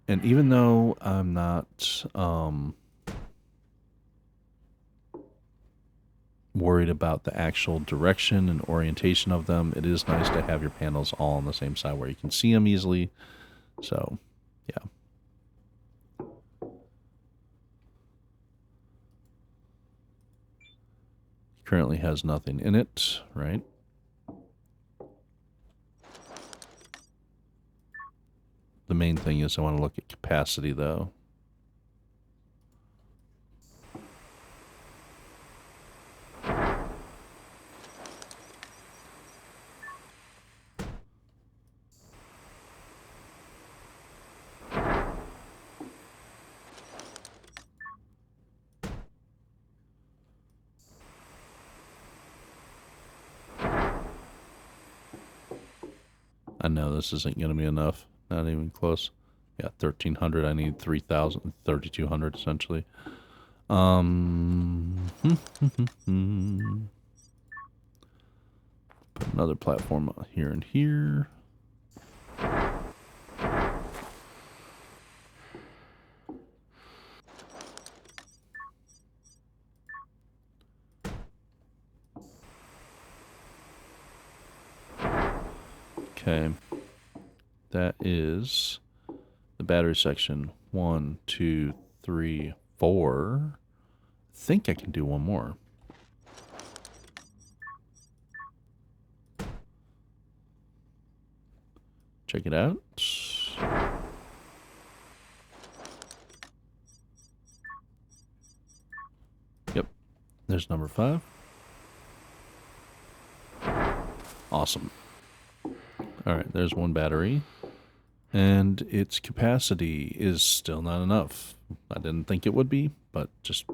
And even though I'm not worried about the actual direction and orientation of them, it is nice to have your panels all on the same side where you can see them easily. So, yeah. Currently has nothing in it, right? The main thing is I want to look at capacity, though. I know this isn't going to be enough. Not even close. Yeah, 1,300. I need 3,000, 3,200 essentially. Put another platform here and here. Okay. That is the battery section. 1, 2, 3, 4. I think I can do one more. Check it out. Yep. There's number 5. Awesome. Alright, there's one battery. And its capacity is still not enough. I didn't think it would be, but just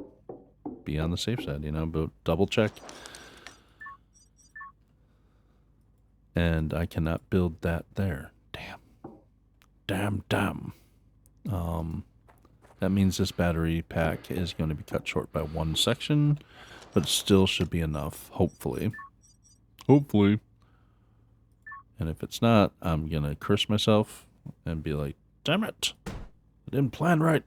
be on the safe side, you know, but double check. And I cannot build that there. Damn. That means this battery pack is going to be cut short by one section, but it still should be enough, hopefully. Hopefully. And if it's not, I'm going to curse myself and be like, damn it, I didn't plan right.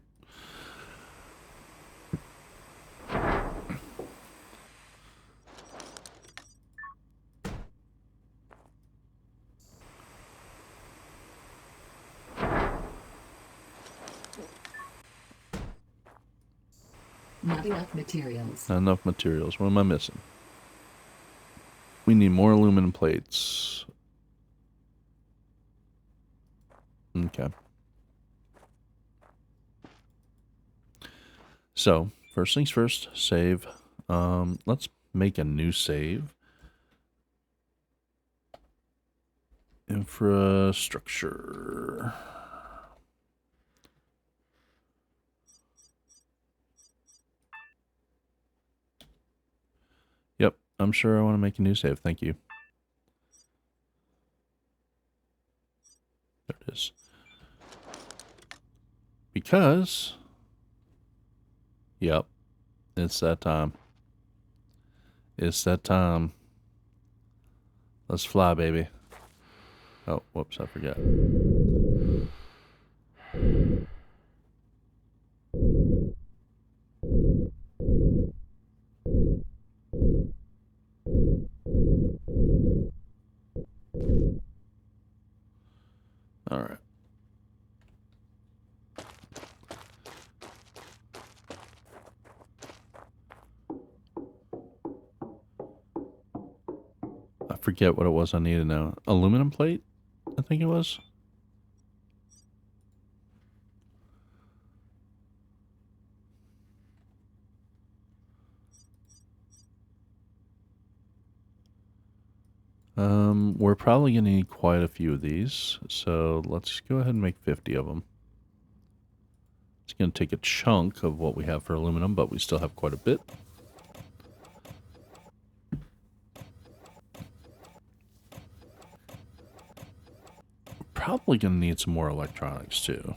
Not enough materials. Not enough materials. What am I missing? We need more aluminum plates. Okay. So, first things first, save. Let's make a new save. Infrastructure. Yep, I'm sure I want to make a new save. Thank you. There it is. Because, yep, it's that time. It's that time. Let's fly, baby. Oh, whoops, I forgot. All right. I forget what it was I needed now. Aluminum plate, I think it was. We're probably going to need quite a few of these, so let's go ahead and make 50 of them. It's going to take a chunk of what we have for aluminum, but we still have quite a bit. Probably going to need some more electronics too.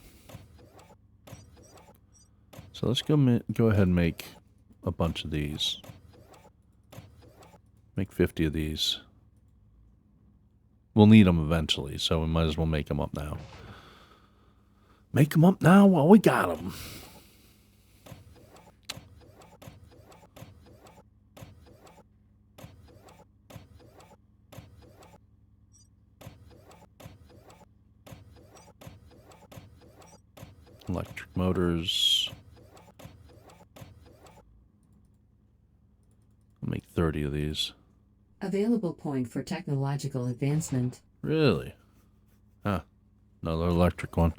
So let's go ahead and make a bunch of these. Make 50 of these. We'll need them eventually, so we might as well make them up now. Make them up now while we got them. Electric motors. I'll make 30 of these. Available point for technological advancement. Really? Huh. Another electric one.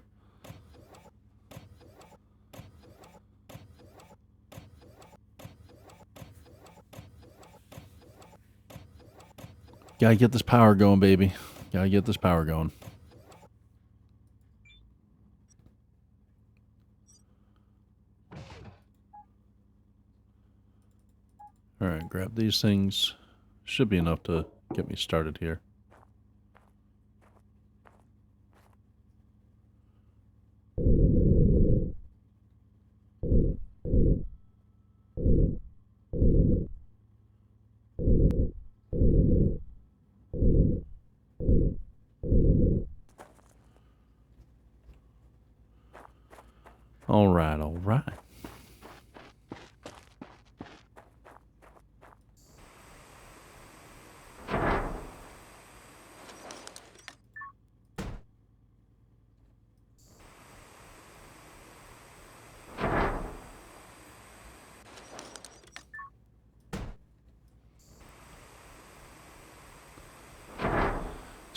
Gotta get this power going, baby. Gotta get this power going. Alright, grab these things. Should be enough to get me started here. Alright, alright.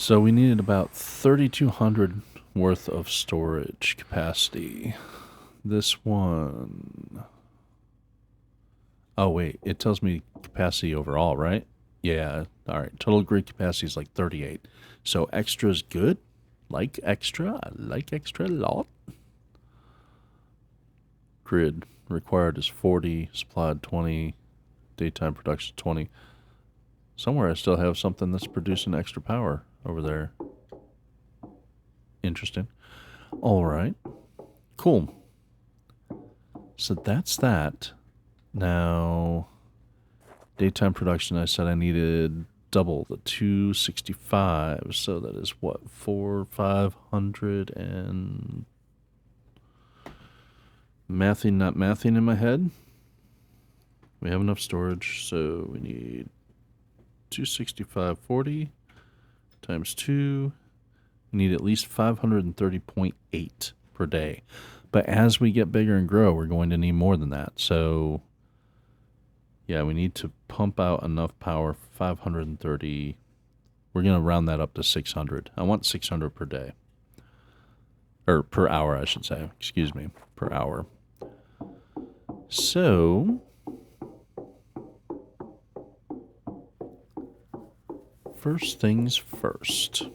So we needed about 3,200 worth of storage capacity. This one... Oh, wait. It tells me capacity overall, right? Yeah. All right. Total grid capacity is like 38. So extra is good. Like extra. I like extra a lot. Grid required is 40. Supplied 20. Daytime production 20. Somewhere I still have something that's producing extra power over there. Interesting. All right. Cool. So that's that. Now, daytime production, I said I needed double the 265. So that is what, 500 and... Mathing, not mathing in my head. We have enough storage, so we need 265.40 times 2. We need at least 530.8 per day. But as we get bigger and grow, we're going to need more than that. So, yeah, we need to pump out enough power, 530. We're going to round that up to 600. I want 600 per day. Or per hour, I should say. Excuse me, per hour. So, first things first.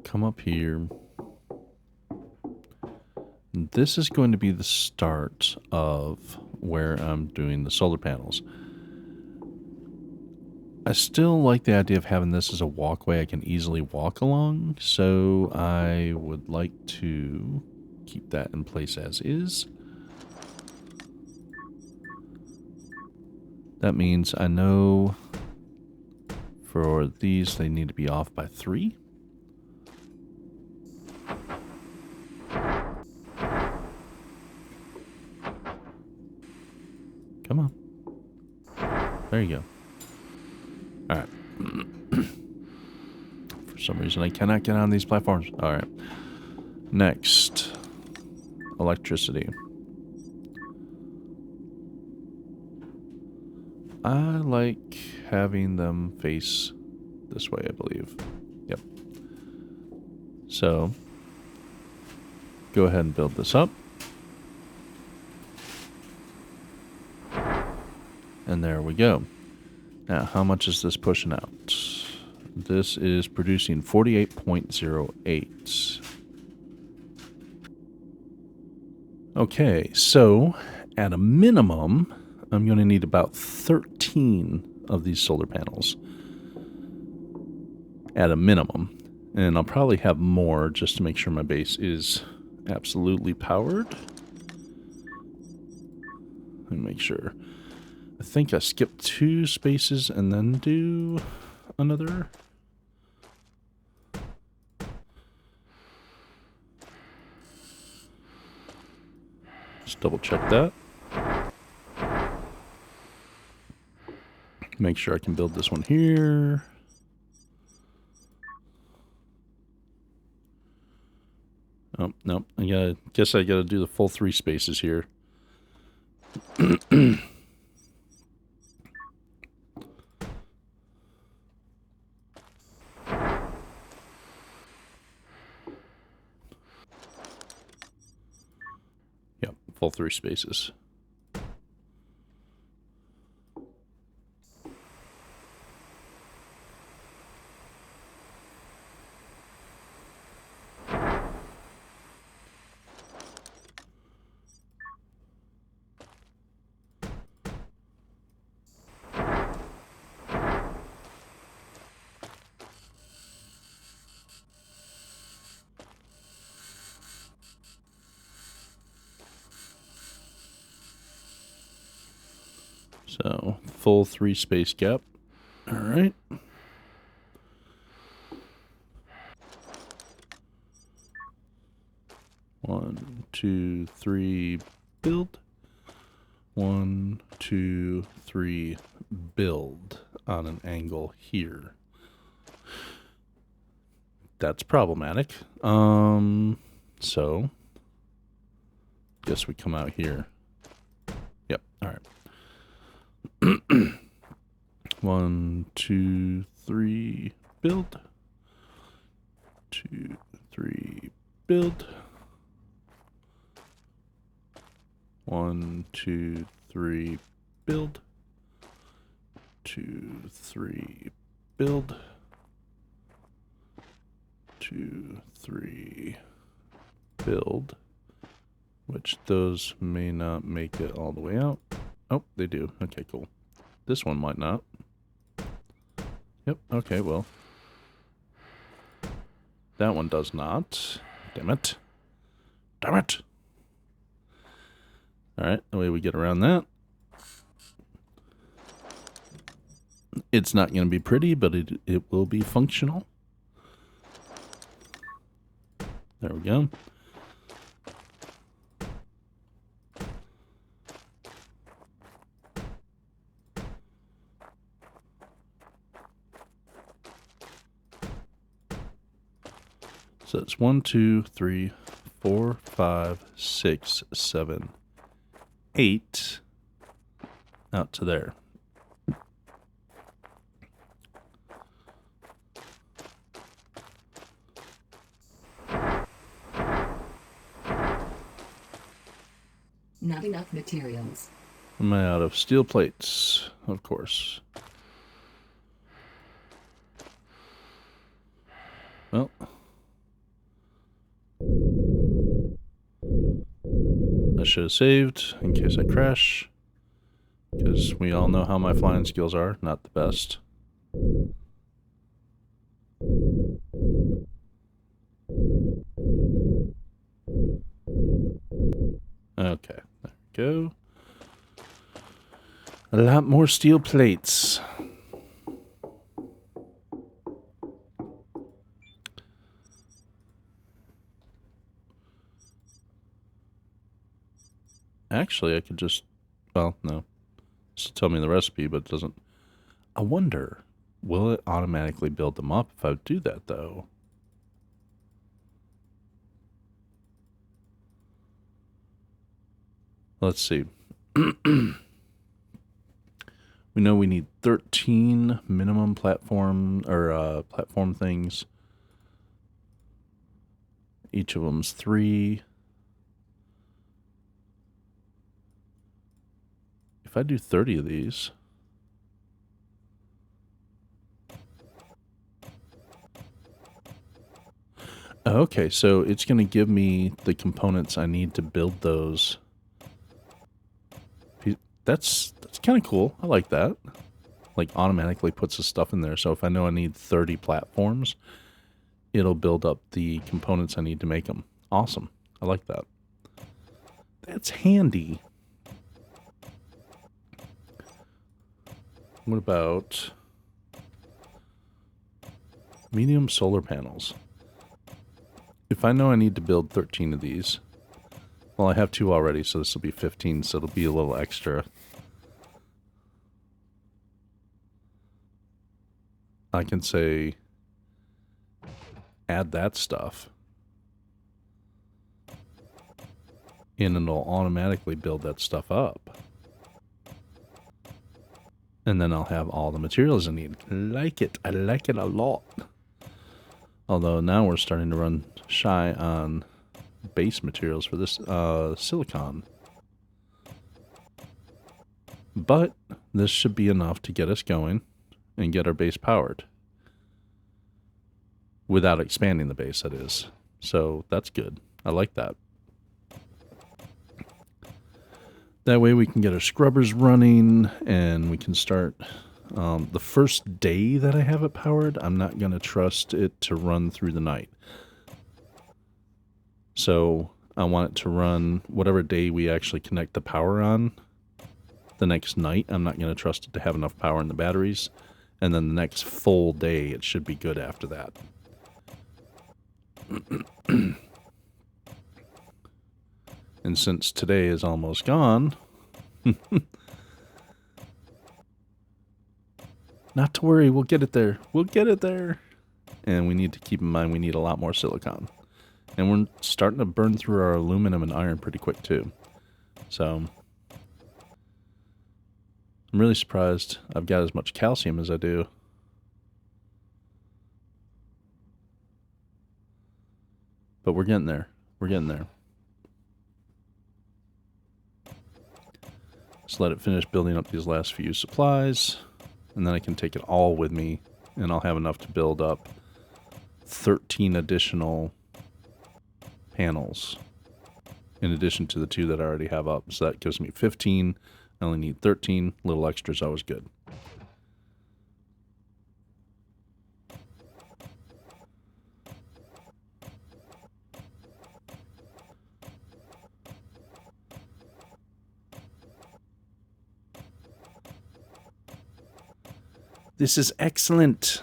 Come up here. This is going to be the start of where I'm doing the solar panels. I still like the idea of having this as a walkway I can easily walk along, so I would like to keep that in place as is. That means I know for these they need to be off by 3. Come on. There you go. Alright. For some reason I cannot get on these platforms. Alright. Next. Electricity. I like having them face this way, I believe. Yep. So, go ahead and build this up. And there we go. Now, how much is this pushing out? This is producing 48.08. Okay, so at a minimum, I'm going to need about 13 of these solar panels. At a minimum. And I'll probably have more just to make sure my base is absolutely powered. Let me make sure. I think I skipped 2 spaces and then do another. Just double check that. Make sure I can build this one here. Oh, no. Guess I gotta do the full 3 spaces here. Yep, full 3 spaces. So, full 3 space gap. All right. One, 2, 3, build. 1, 2, 3, build on an angle here. That's problematic. So, guess we come out here. Yep, all right. 1, 2, 3, build. 2, 3, build. 1, 2, 3, build. 2, 3, build. 2, 3, build. Which those may not make it all the way out. Oh, they do. Okay, cool. This one might not. Yep, okay, well. That one does not. Damn it. Damn it! Alright, the way we get around that. It's not going to be pretty, but it will be functional. There we go. So it's 1, 2, 3, 4, 5, 6, 7, 8 out to there. Not enough materials. Am I out of steel plates? Of course. Well. I should have saved in case I crash. Because we all know how my flying skills are. Not the best. Okay, there we go. A lot more steel plates. Actually, I could just... Well, no. Just tell me the recipe, but it doesn't... I wonder, will it automatically build them up if I do that, though? Let's see. We know we need 13 minimum platform things. Each of them's 3. If I do 30 of these, okay, so it's going to give me the components I need to build those. That's kind of cool. I like that. Like, automatically puts the stuff in there. So if I know I need 30 platforms, it'll build up the components I need to make them. Awesome. I like that. That's handy. What about medium solar panels? If I know I need to build 13 of these, well, I have 2 already, so this will be 15, so it'll be a little extra. I can say, add that stuff, and it'll automatically build that stuff up. And then I'll have all the materials I need. I like it. I like it a lot. Although now we're starting to run shy on base materials for this silicon. But this should be enough to get us going and get our base powered. Without expanding the base, that is. So that's good. I like that. That way we can get our scrubbers running and we can start. The first day that I have it powered, I'm not going to trust it to run through the night. So I want it to run whatever day we actually connect the power on. The next night, I'm not going to trust it to have enough power in the batteries. And then the next full day, it should be good after that. And since today is almost gone, not to worry, we'll get it there. We'll get it there. And we need to keep in mind we need a lot more silicon. And we're starting to burn through our aluminum and iron pretty quick too. So I'm really surprised I've got as much calcium as I do. But we're getting there. We're getting there. Just let it finish building up these last few supplies, and then I can take it all with me, and I'll have enough to build up 13 additional panels in addition to the 2 that I already have up. So that gives me 15. I only need 13. Little extras, always good. This is excellent.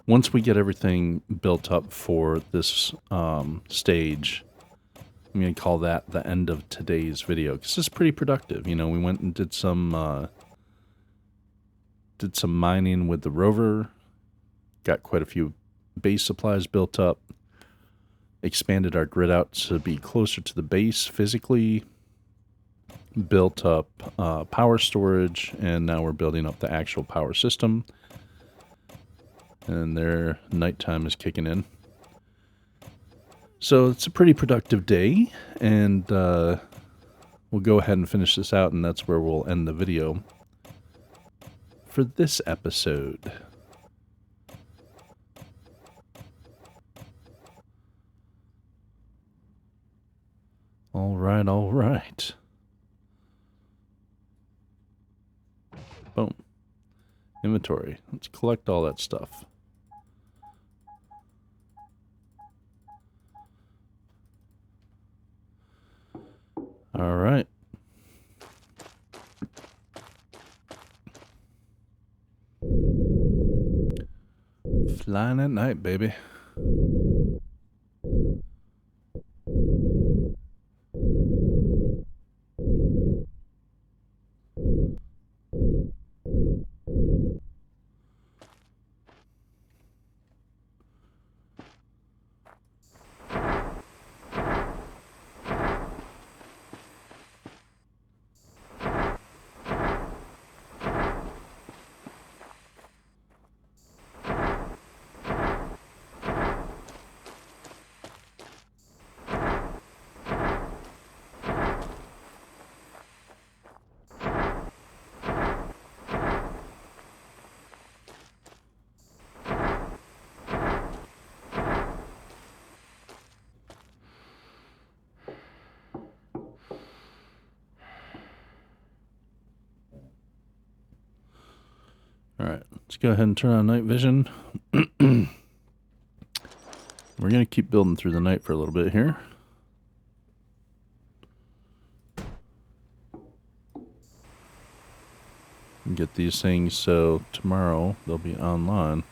Once we get everything built up for this stage, I'm going to call that the end of today's video, because it's pretty productive. You know, we went and did some mining with the Rover, got quite a few base supplies built up, expanded our grid out to be closer to the base physically, built up power storage, and now we're building up the actual power system. And their nighttime is kicking in. So it's a pretty productive day, and we'll go ahead and finish this out, and that's where we'll end the video for this episode. All right, all right. Boom. Inventory. Let's collect all that stuff. All right. Flying at night, baby. Alright, let's go ahead and turn on night vision. We're going to keep building through the night for a little bit here. And get these things so tomorrow they'll be online.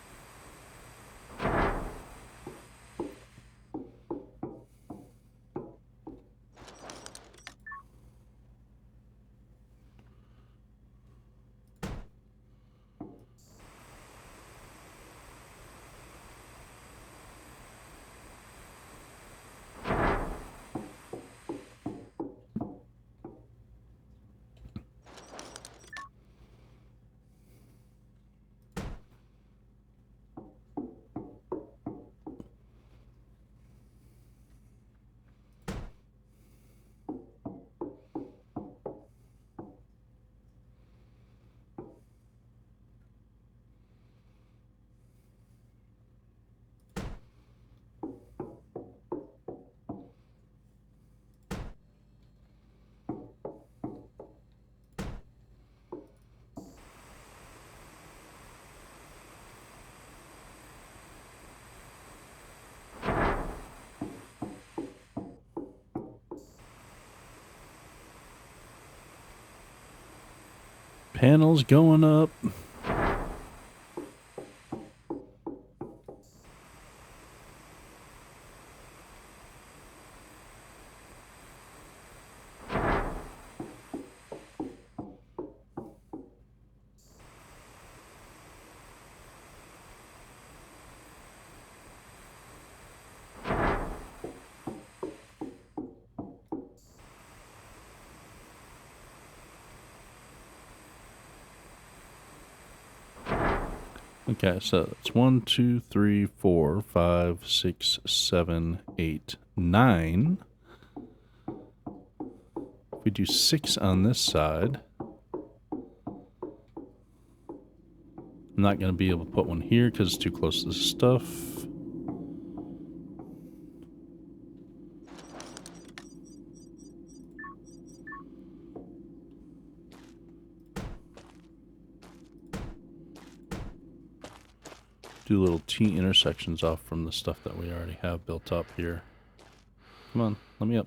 Panels going up. Okay, so it's 1, 2, 3, 4, 5, 6, 7, 8, 9. If we do 6 on this side, I'm not going to be able to put one here because it's too close to the stuff. Do little T intersections off from the stuff that we already have built up here. Come on, let me up.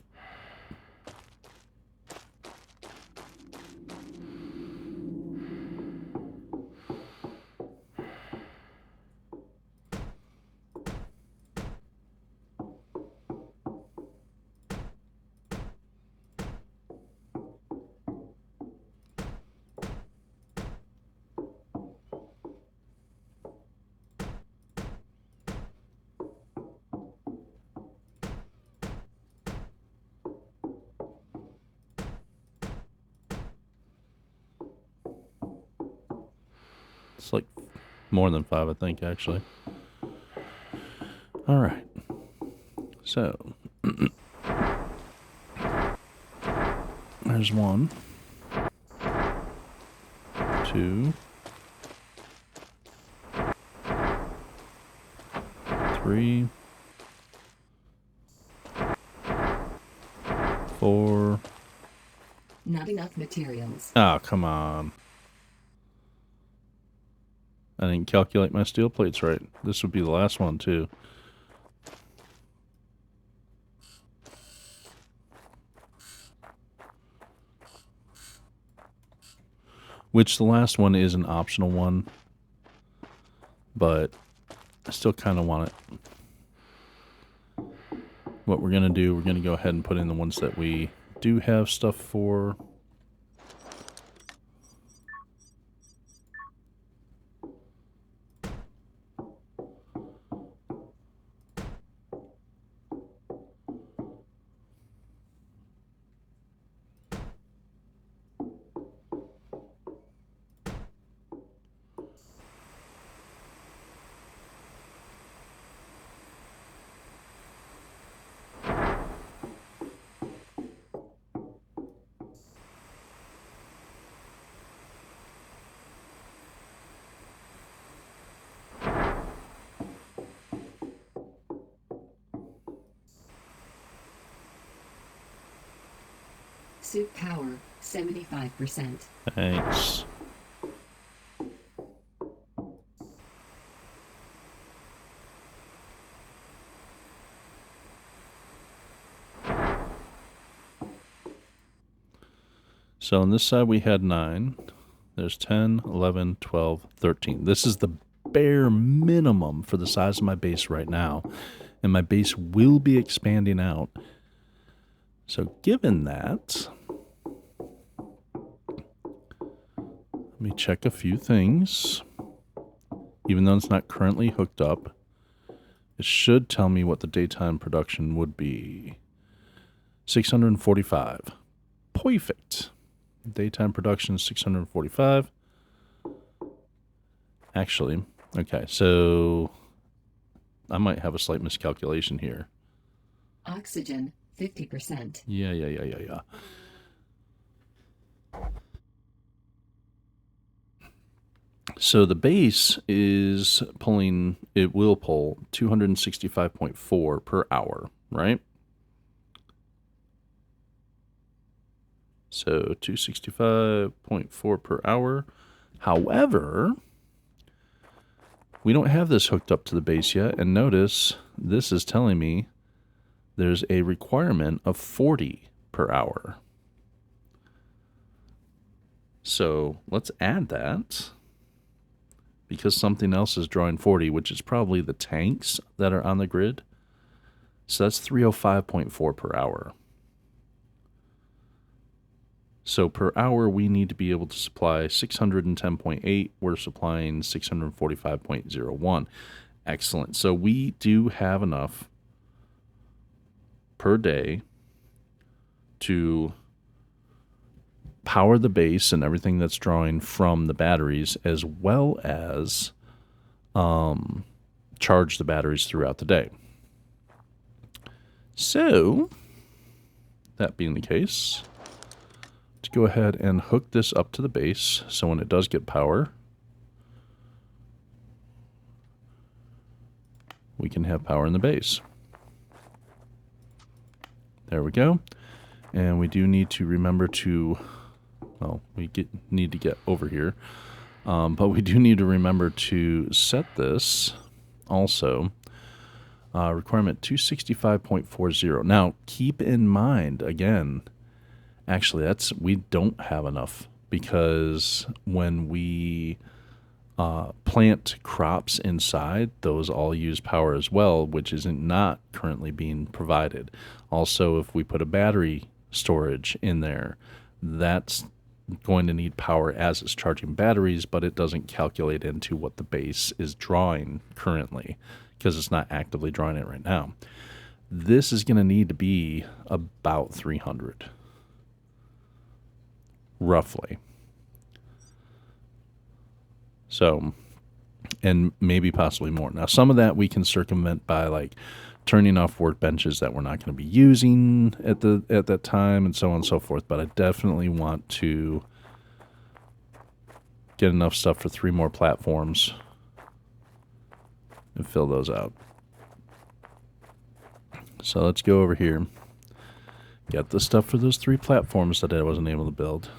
It's like more than 5, I think, actually. All right. So, there's 1, 2, 3, 4. Not enough materials. Oh, come on. I didn't calculate my steel plates right. This would be the last one, too. Which the last one is an optional one. But I still kind of want it. What we're going to do, we're going to go ahead and put in the ones that we do have stuff for. Suit power, 75%. Thanks. So on this side we had 9. There's 10, 11, 12, 13. This is the bare minimum for the size of my base right now. And my base will be expanding out. So given that, let me check a few things. Even though it's not currently hooked up, it should tell me what the daytime production would be. 645. Perfect. Daytime production is 645. Actually, okay, so I might have a slight miscalculation here. Oxygen, 50%. Yeah. So the base is pulling, it will pull 265.4 per hour, right? So 265.4 per hour. However, we don't have this hooked up to the base yet. And notice this is telling me there's a requirement of 40 per hour. So let's add that because something else is drawing 40, which is probably the tanks that are on the grid. So that's 305.4 per hour. So per hour, we need to be able to supply 610.8. We're supplying 645.01. Excellent. So we do have enough per day to power the base and everything that's drawing from the batteries, as well as charge the batteries throughout the day. So, that being the case, let's go ahead and hook this up to the base so when it does get power, we can have power in the base. There we go. And we do need to remember to, well, need to get over here. But we do need to remember to set this also. Requirement 265.40. Now, keep in mind, again, actually, we don't have enough because when we plant crops inside, those all use power as well, which is not currently being provided. Also, if we put a battery storage in there, that's going to need power as it's charging batteries, but it doesn't calculate into what the base is drawing currently because it's not actively drawing it right now. This is going to need to be about 300, roughly. So, and maybe possibly more. Now, some of that we can circumvent by like turning off workbenches that we're not going to be using at that time and so on and so forth. But I definitely want to get enough stuff for 3 more platforms and fill those out. So let's go over here. Get the stuff for those 3 platforms that I wasn't able to build.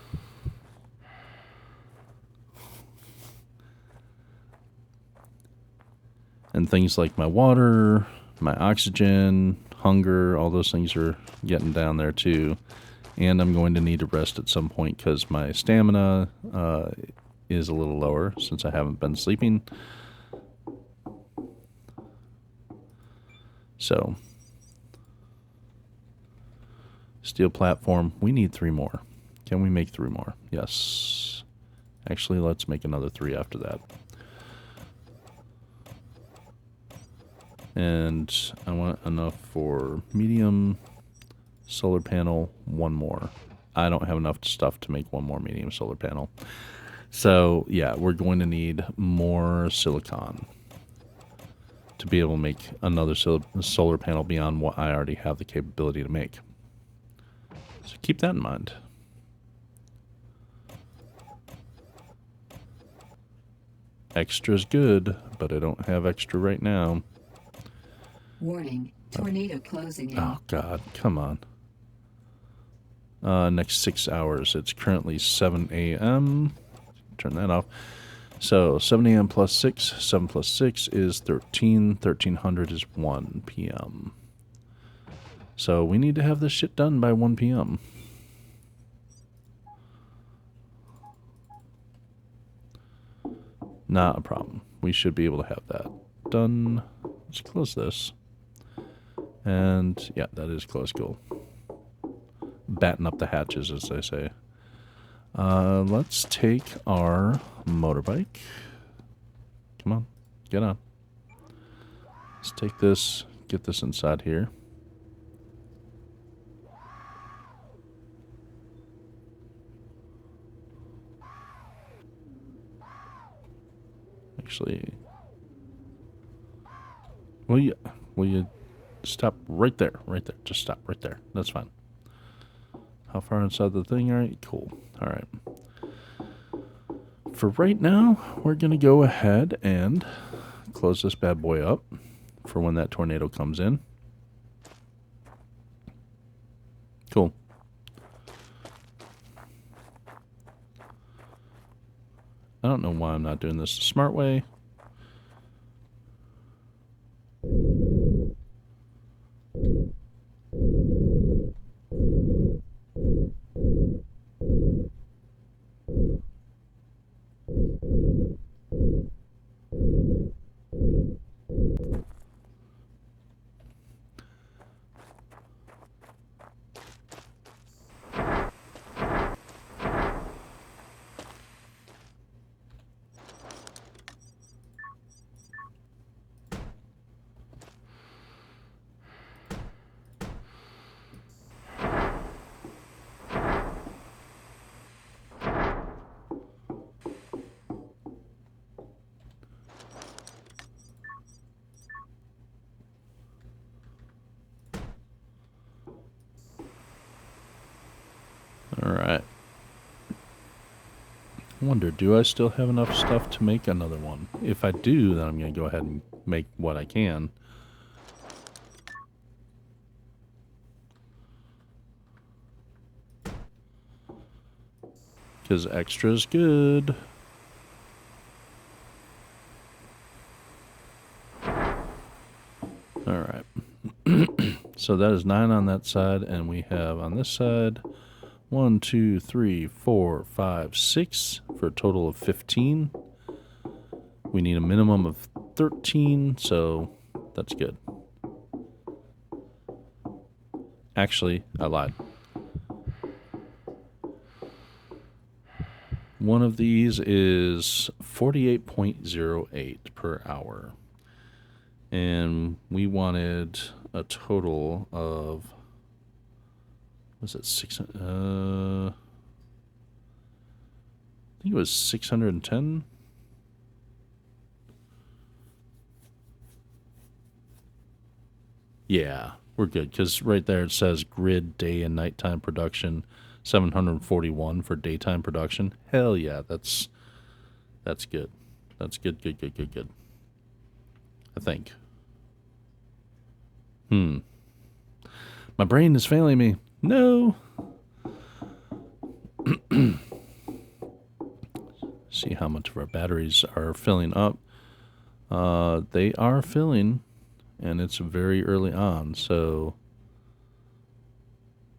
And things like my water, my oxygen, hunger, all those things are getting down there too. And I'm going to need to rest at some point because my stamina is a little lower since I haven't been sleeping. So, steel platform, we need 3 more. Can we make 3 more? Yes. Actually, let's make another 3 after that. And I want enough for medium solar panel, 1 more. I don't have enough stuff to make 1 more medium solar panel. So, yeah, we're going to need more silicon to be able to make another solar panel beyond what I already have the capability to make. So keep that in mind. Extra's good, but I don't have extra right now. Warning, tornado closing in. Oh, God, come on. Next 6 hours. It's currently 7 a.m. Turn that off. So 7 a.m. plus 6. 7 plus 6 is 13. 1300 is 1 p.m. So we need to have this shit done by 1 p.m. Not a problem. We should be able to have that done. Let's close this. And yeah, that is close goal. Batten up the hatches, as they say. Let's take our motorbike. Come on, get on. Let's take this, get this inside here. Actually, will you stop right there, just stop right there. That's fine. How far inside the thing? All right, cool. All right. For right now, we're going to go ahead and close this bad boy up for when that tornado comes in. Cool. I don't know why I'm not doing this the smart way. Alright. I wonder, do I still have enough stuff to make another one? If I do, then I'm going to go ahead and make what I can. Because extra's good. Alright. So that is 9 on that side, and we have on this side 1, 2, 3, 4, 5, 6 for a total of 15. We need a minimum of 13, so that's good. Actually, I lied. One of these is 48.08 per hour. And we wanted a total of, was it 600? I think it was 610. Yeah, we're good, because right there it says grid day and nighttime production, 741 for daytime production. Hell yeah, that's good. That's good. I think. My brain is failing me. No. See how much of our batteries are filling up. They are filling, and it's very early on, so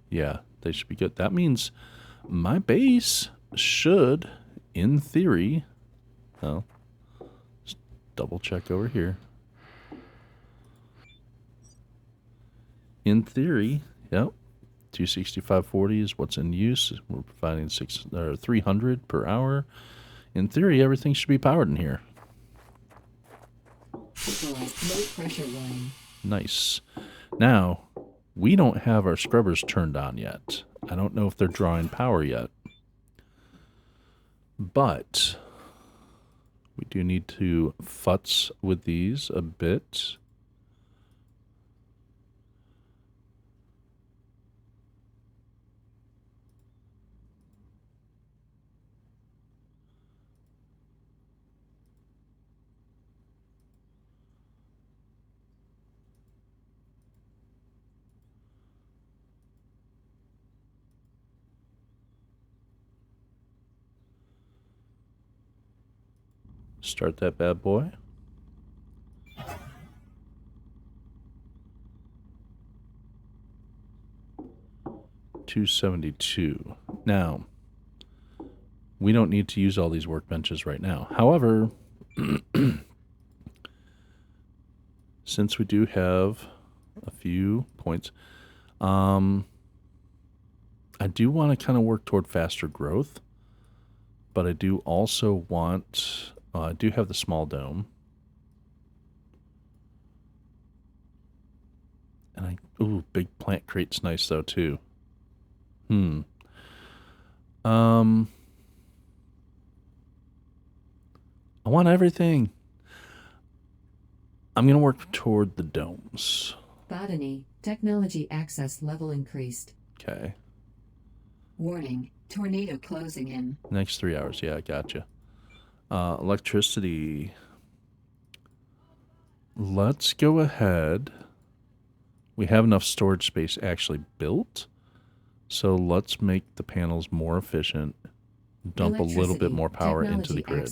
yeah, they should be good. That means my base should, in theory, well, just double check over here. In theory, yep, 265.40 is what's in use. We're providing 300 per hour. In theory, everything should be powered in here. Low pressure warning. Nice. Now, we don't have our scrubbers turned on yet. I don't know if they're drawing power yet. But we do need to futz with these a bit. Start that bad boy. $272. Now, we don't need to use all these workbenches right now. However, since we do have a few points, I do want to kind of work toward faster growth, but I do also want, I do have the small dome. And ooh, big plant crate's nice though too. I want everything. I'm going to work toward the domes. Botany, technology access level increased. Okay. Warning, tornado closing in. Next 3 hours, yeah, I gotcha. Electricity. Let's go ahead. We have enough storage space actually built. So let's make the panels more efficient. Dump a little bit more power into the grid.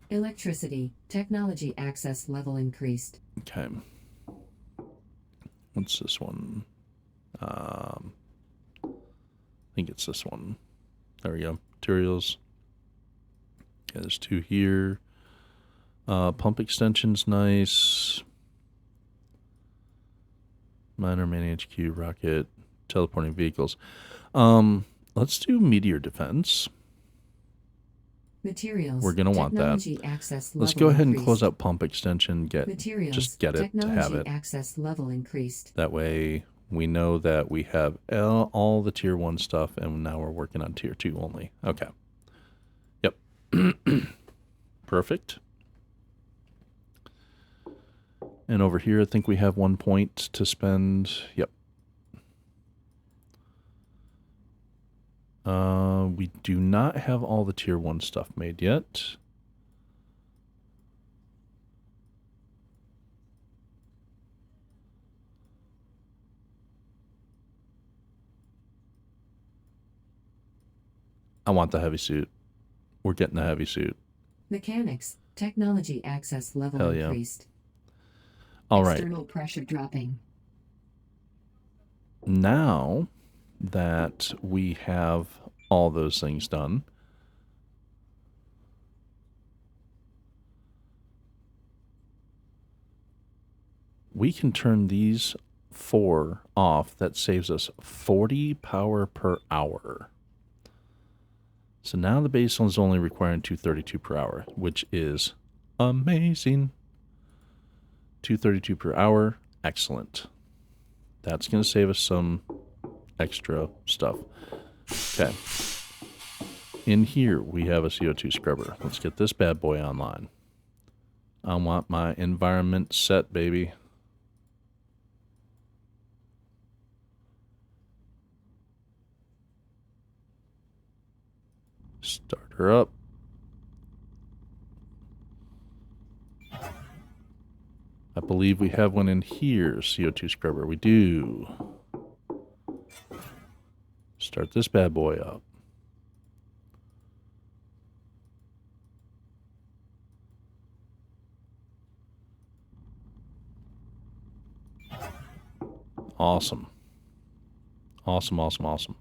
Electricity, technology access level increased. Okay. What's this one? I think it's this one. There we go. Materials. Okay, there's 2 here. Pump extension's nice. Minor main HQ, rocket, teleporting vehicles. Let's do meteor defense. Materials. We're going to want that. Let's go ahead and close out pump extension. Just get it to have it. Access level increased. That way we know that we have all the tier 1 stuff, and now we're working on tier 2 only. Okay. Yep. Perfect. And over here, I think we have 1 point to spend. Yep. We do not have all the tier 1 stuff made yet. I want the heavy suit. We're getting the heavy suit. Mechanics. Technology access level Hell yeah. increased. All right. External pressure dropping. Now that we have all those things done, we can turn these 4 off. That saves us 40 power per hour. So now the base one is only requiring 232 per hour, which is amazing. 232 per hour, excellent. That's going to save us some extra stuff. Okay. In here, we have a CO2 scrubber. Let's get this bad boy online. I want my environment set, baby. Start her up. I believe we have one in here, CO2 scrubber. We do. Start this bad boy up. Awesome. Awesome, awesome, awesome.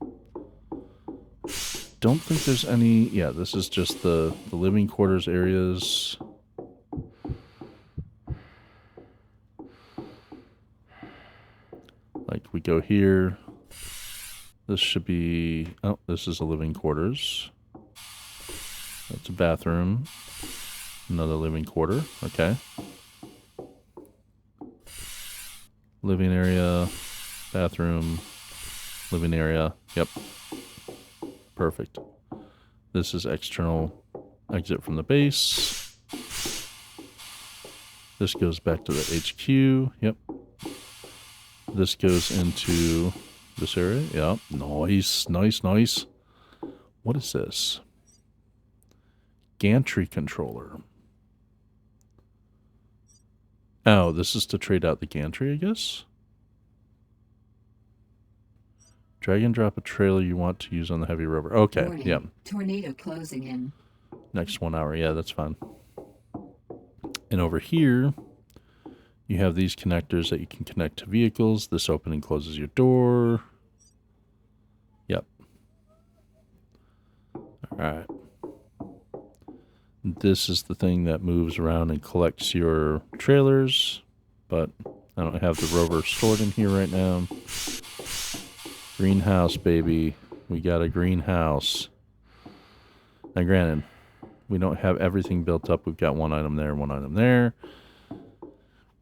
Don't think there's any... Yeah, this is just the living quarters areas. Like, we go here. This should be... Oh, this is a living quarters. That's a bathroom. Another living quarter. Okay. Living area. Bathroom. Living area. Yep. Perfect. This is external exit from the base. This goes back to the HQ. Yep. This goes into this area. Yep. Nice, nice, nice. What is this? Gantry controller. Oh, this is to trade out the gantry, I guess? Drag and drop a trailer you want to use on the heavy rover. Okay, Warning. yeah. Tornado closing in. Next 1 hour. Yeah, that's fine. And over here, you have these connectors that you can connect to vehicles. This opening closes your door. Yep. All right. This is the thing that moves around and collects your trailers, but I don't have the rover stored in here right now. Greenhouse, baby. We got a greenhouse. Now, granted, we don't have everything built up. We've got one item there, one item there.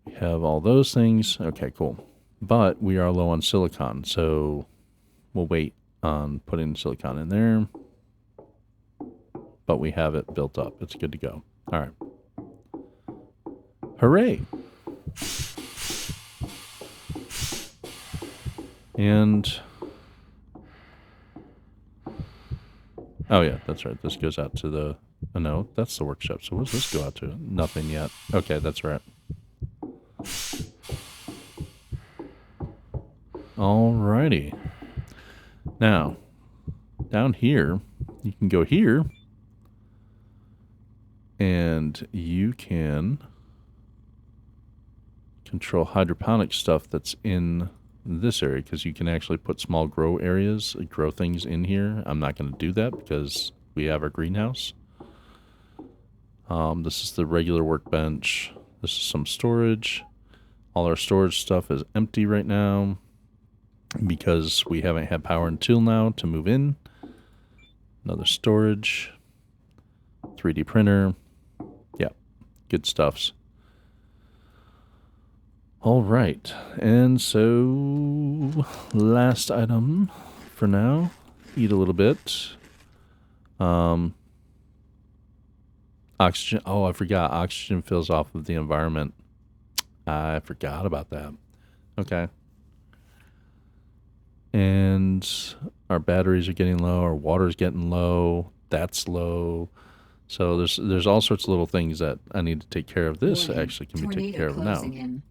We have all those things. Okay, cool. But we are low on silicon, so we'll wait on putting silicon in there. But we have it built up. It's good to go. All right. Hooray! And... oh, yeah, that's right. This goes out to the... oh, no, that's the workshop. So what does this go out to? Nothing yet. Okay, that's right. Alrighty. Now, down here, you can go here, and you can control hydroponic stuff that's in this area, because you can actually put small grow areas, grow things in here. I'm not going to do that because we have our greenhouse. This is the regular workbench. This is some storage. All our storage stuff is empty right now because we haven't had power until now to move in. Another storage. 3D printer. Yeah, good stuffs. All right, and so last item for now. Eat a little bit. Oxygen. Oh, I forgot. Oxygen fills off of the environment. I forgot about that. Okay. And Our batteries are getting low. Our water's getting low. That's low. So there's all sorts of little things that I need to take care of. This Warning. actually can be taken Tornado care of now. closing in.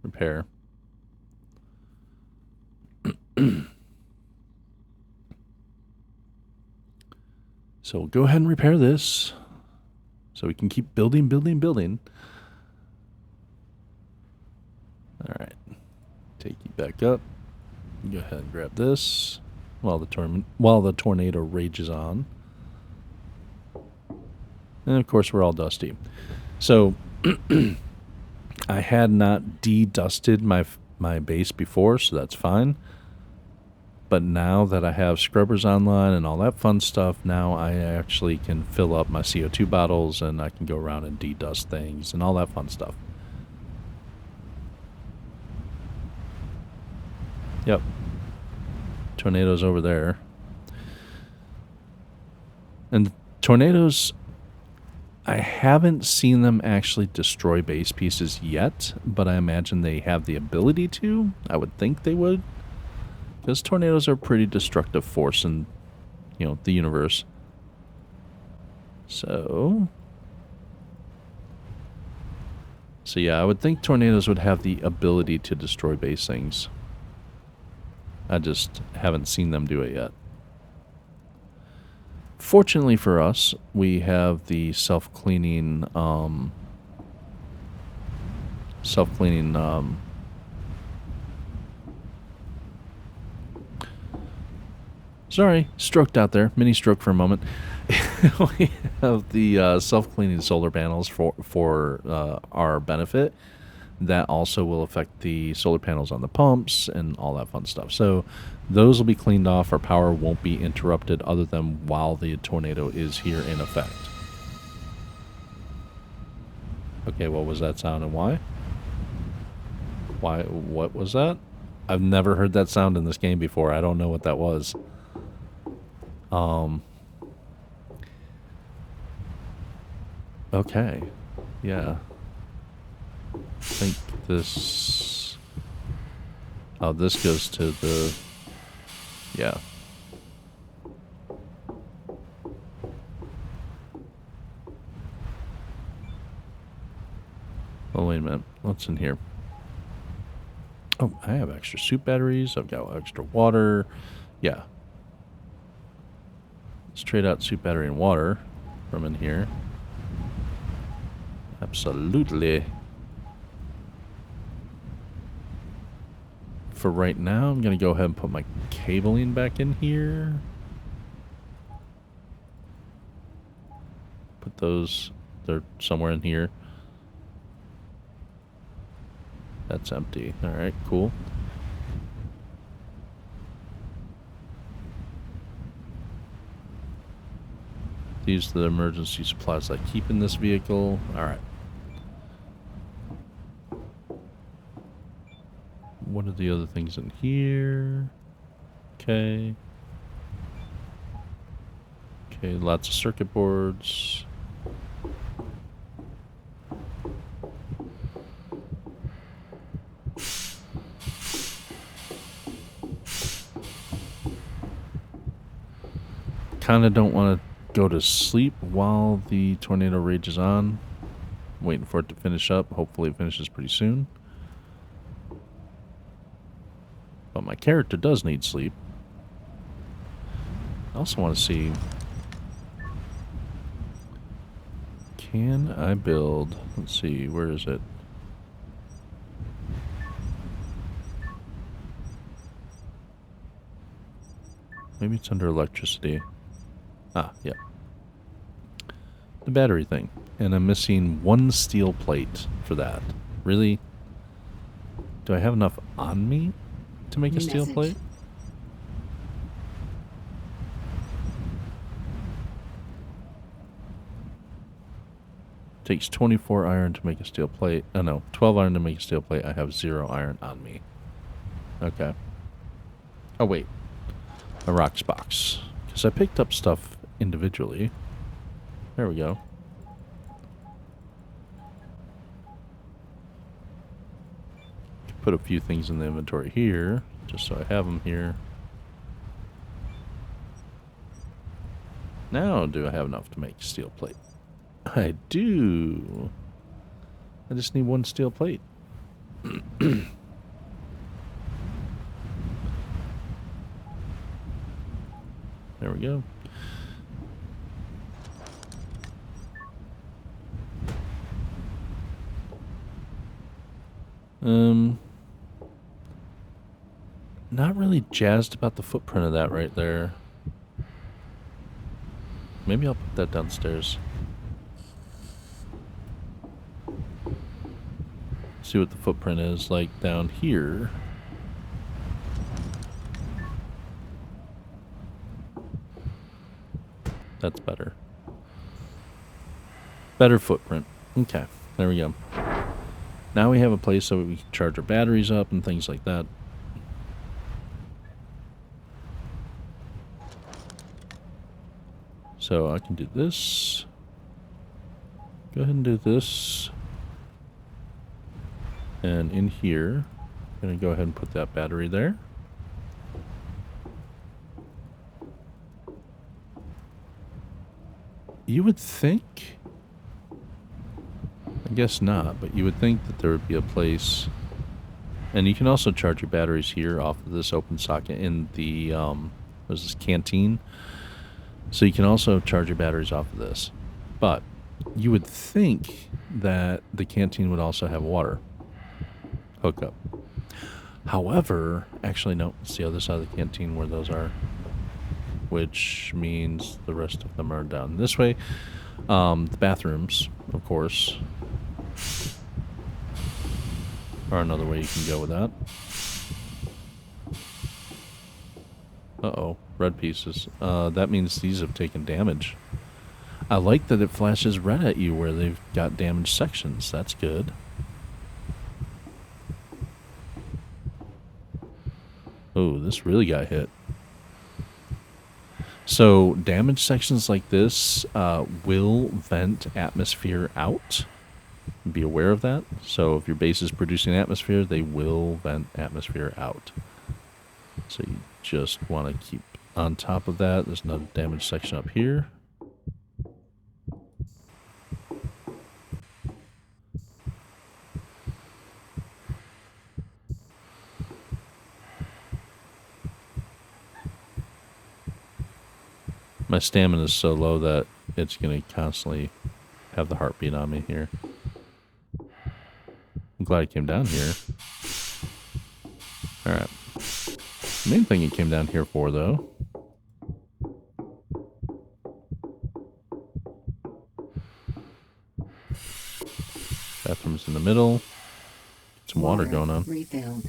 Repair. So we'll go ahead and repair this so we can keep building. All right. Take you back up. Go ahead and grab this while the tornado rages on. And of course, we're all dusty. So I had not de-dusted my base before, so that's fine. But now that I have scrubbers online and all that fun stuff, now I actually can fill up my CO2 bottles and I can go around and de-dust things and all that fun stuff. Yep. Tornadoes over there. And tornadoes, I haven't seen them actually destroy base pieces yet, but I imagine they have the ability to. I would think they would. Because tornadoes are a pretty destructive force in, the universe. So yeah, I would think tornadoes would have the ability to destroy base things. I just haven't seen them do it yet. Fortunately for us, we have the self-cleaning sorry, stroked out there. Mini stroke for a moment. We have the self-cleaning solar panels for our benefit. That also will affect the solar panels on the pumps and all that fun stuff. So those will be cleaned off. Our power won't be interrupted other than while the tornado is here in effect. Okay, what was that sound and why? What was that? I've never heard that sound in this game before. I don't know what that was. Okay. Yeah. I think this... Oh, this goes to the... Yeah. Oh, wait a minute. What's in here? Oh, I have extra soup batteries. I've got extra water. Yeah. Let's trade out soup battery and water from in here. Absolutely. For right now, I'm going to go ahead and put my cabling back in here. Put those, they're somewhere in here. That's empty. Alright, cool. These are the emergency supplies I keep in this vehicle. Alright. What are the other things in here? Okay. Okay, lots of circuit boards. Kind of don't want to go to sleep while the tornado rages on. I'm waiting for it to finish up. Hopefully it finishes pretty soon. But my character does need sleep. I also want to see... Can I build... Let's see, where is it? Maybe it's under electricity. Ah, yeah. The battery thing. And I'm missing one steel plate for that. Really? Do I have enough on me to make a steel plate? Takes 24 iron to make a steel plate. Oh no, 12 iron to make a steel plate. I have 0 iron on me. Okay. Oh wait. A rocks box. Because I picked up stuff individually. There we go. Put a few things in the inventory here, just so I have them here. Now, do I have enough to make steel plate? I do. I just need one steel plate. There we go. Not really jazzed about the footprint of that right there. Maybe I'll put that downstairs. See what the footprint is like down here. That's better. Better footprint. Okay, there we go. Now we have a place so we can charge our batteries up and things like that. So I can do this. Go ahead and do this. And in here, I'm going to go ahead and put that battery there. You would think, I guess not, but you would think that there would be a place, and you can also charge your batteries here off of this open socket in the, what is this, canteen. So you can also charge your batteries off of this. But you would think that the canteen would also have water hookup. However, actually no, it's the other side of the canteen where those are, which means the rest of them are down this way. The bathrooms, of course, are another way you can go with that. Uh-oh, red pieces. That means these have taken damage. I like that it flashes red at you where they've got damaged sections. That's good. Oh, this really got hit. So damaged sections like this will vent atmosphere out. Be aware of that. So if your base is producing atmosphere, they will vent atmosphere out. So you just want to keep on top of that. There's another damaged section up here. My stamina is so low that it's going to constantly have the heartbeat on me here. I'm glad it came down here. Alright. The main thing it came down here for, though, bathroom's in the middle. Some water going on. Refilled.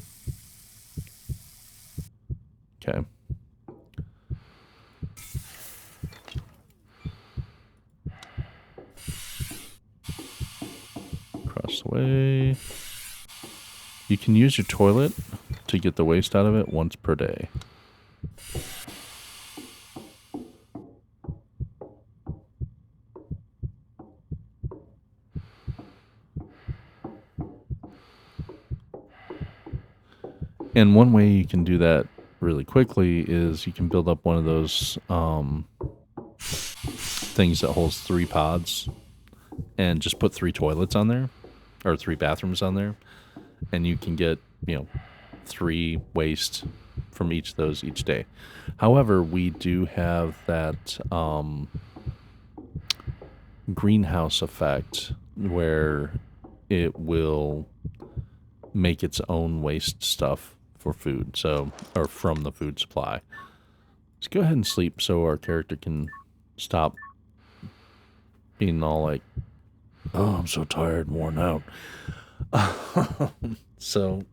Okay. Across the way. You can use your toilet to get the waste out of it once per day. And one way you can do that really quickly is you can build up one of those things that holds 3 pods and just put 3 toilets on there, or 3 bathrooms on there, and you can get, 3 waste from each of those each day. However, we do have that greenhouse effect where it will make its own waste stuff for food, so, or from the food supply. Let's go ahead and sleep so our character can stop being all like, oh, I'm so tired and worn out. So,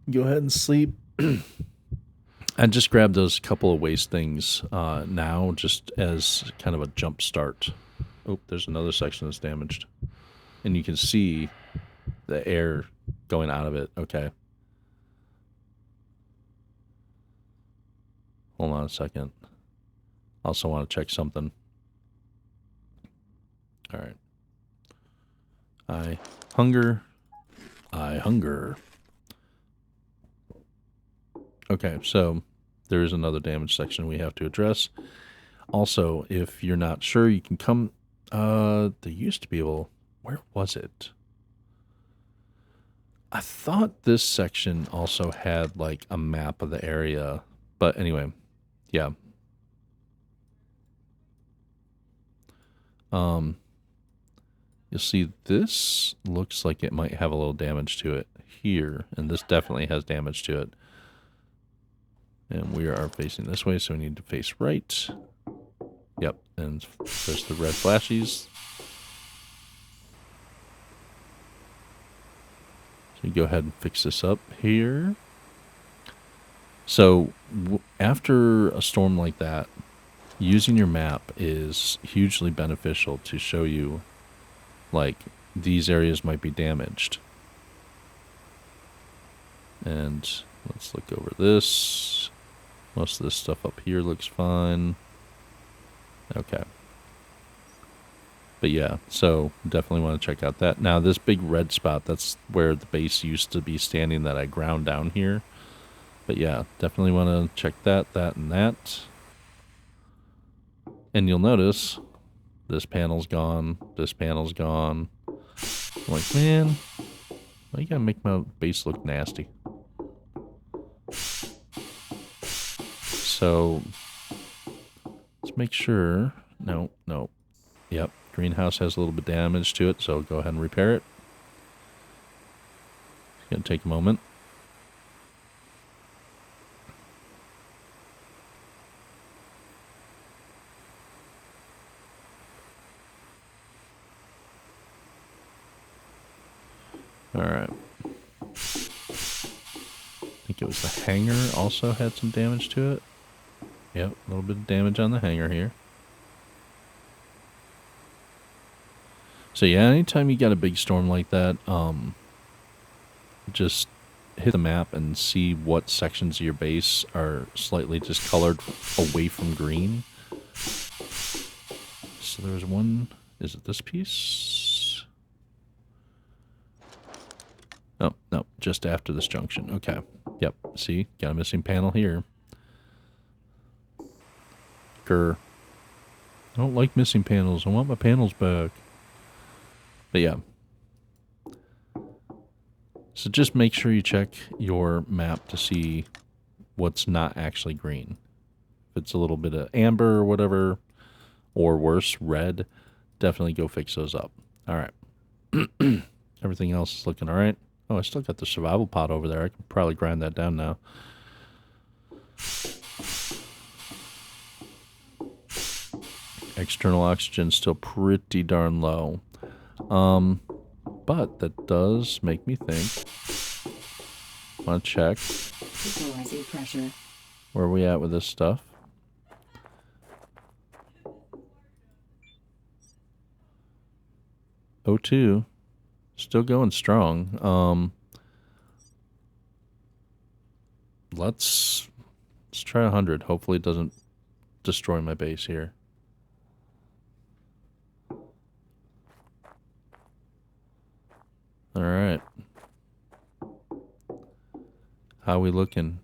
go ahead and sleep. I just grabbed those couple of waste things now, just as kind of a jump start. Oh, there's another section that's damaged. And you can see the air going out of it. Okay. Hold on a second. Also want to check something. All right. I hunger. Okay, so there is another damage section we have to address. Also, if you're not sure, you can come. They used to be able. Where was it? I thought this section also had like a map of the area, but anyway, yeah. You'll see this looks like it might have a little damage to it here, and this definitely has damage to it. And we are facing this way, so we need to face right. Yep, and there's the red flashies. So you go ahead and fix this up here. So after a storm like that, using your map is hugely beneficial to show you, like, these areas might be damaged. And let's look over this. Most of this stuff up here looks fine. Okay. But yeah, so definitely want to check out that. Now, this big red spot, that's where the base used to be standing that I ground down here. But yeah, definitely want to check that, and that. And you'll notice this panel's gone, this panel's gone. I'm like, man, why you gotta make my base look nasty? So let's make sure. No. Yep, greenhouse has a little bit of damage to it, so go ahead and repair it. It's gonna take a moment. All right. I think it was the hangar also had some damage to it. Yep, a little bit of damage on the hangar here. So yeah, anytime you got a big storm like that, just hit the map and see what sections of your base are slightly discolored away from green. So there's one, is it this piece? Oh, no, just after this junction. Okay. Yep, see, got a missing panel here. Grr. I don't like missing panels. I want my panels back. But yeah. So just make sure you check your map to see what's not actually green. If it's a little bit of amber or whatever, or worse, red, definitely go fix those up. All right. Everything else is looking all right. Oh, I still got the survival pod over there. I can probably grind that down now. External oxygen still pretty darn low. But that does make me think. Want to check pressure. where are we at with this stuff. O2, still going strong. Let's try 100. Hopefully it doesn't destroy my base here. All right. How we looking?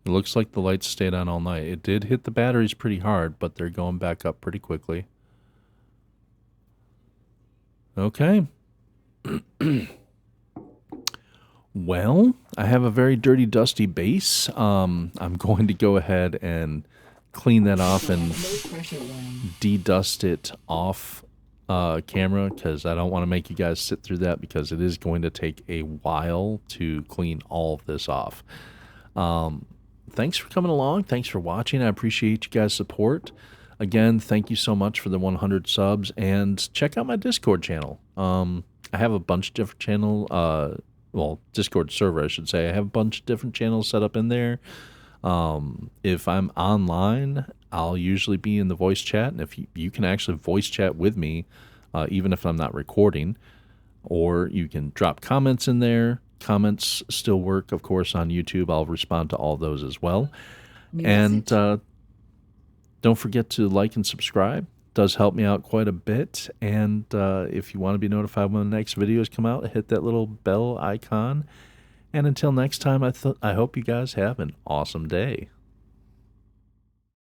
It looks like the lights stayed on all night. It did hit the batteries pretty hard, but they're going back up pretty quickly. Okay. Well, I have a very dirty, dusty base. I'm going to go ahead and clean that off and de-dust it off camera, because I don't want to make you guys sit through that, because it is going to take a while to clean all of this off. Thanks for coming along. Thanks for watching. I appreciate you guys' support. Again, thank you so much for the 100 subs, and check out my Discord channel. I have a bunch of different Discord server, I should say. I have a bunch of different channels set up in there. If I'm online, I'll usually be in the voice chat, and if you can actually voice chat with me, even if I'm not recording, or you can drop comments in there. Comments still work, of course, on YouTube. I'll respond to all those as well. And don't forget to like and subscribe. It does help me out quite a bit. And if you want to be notified when the next videos come out, hit that little bell icon. And until next time, I hope you guys have an awesome day.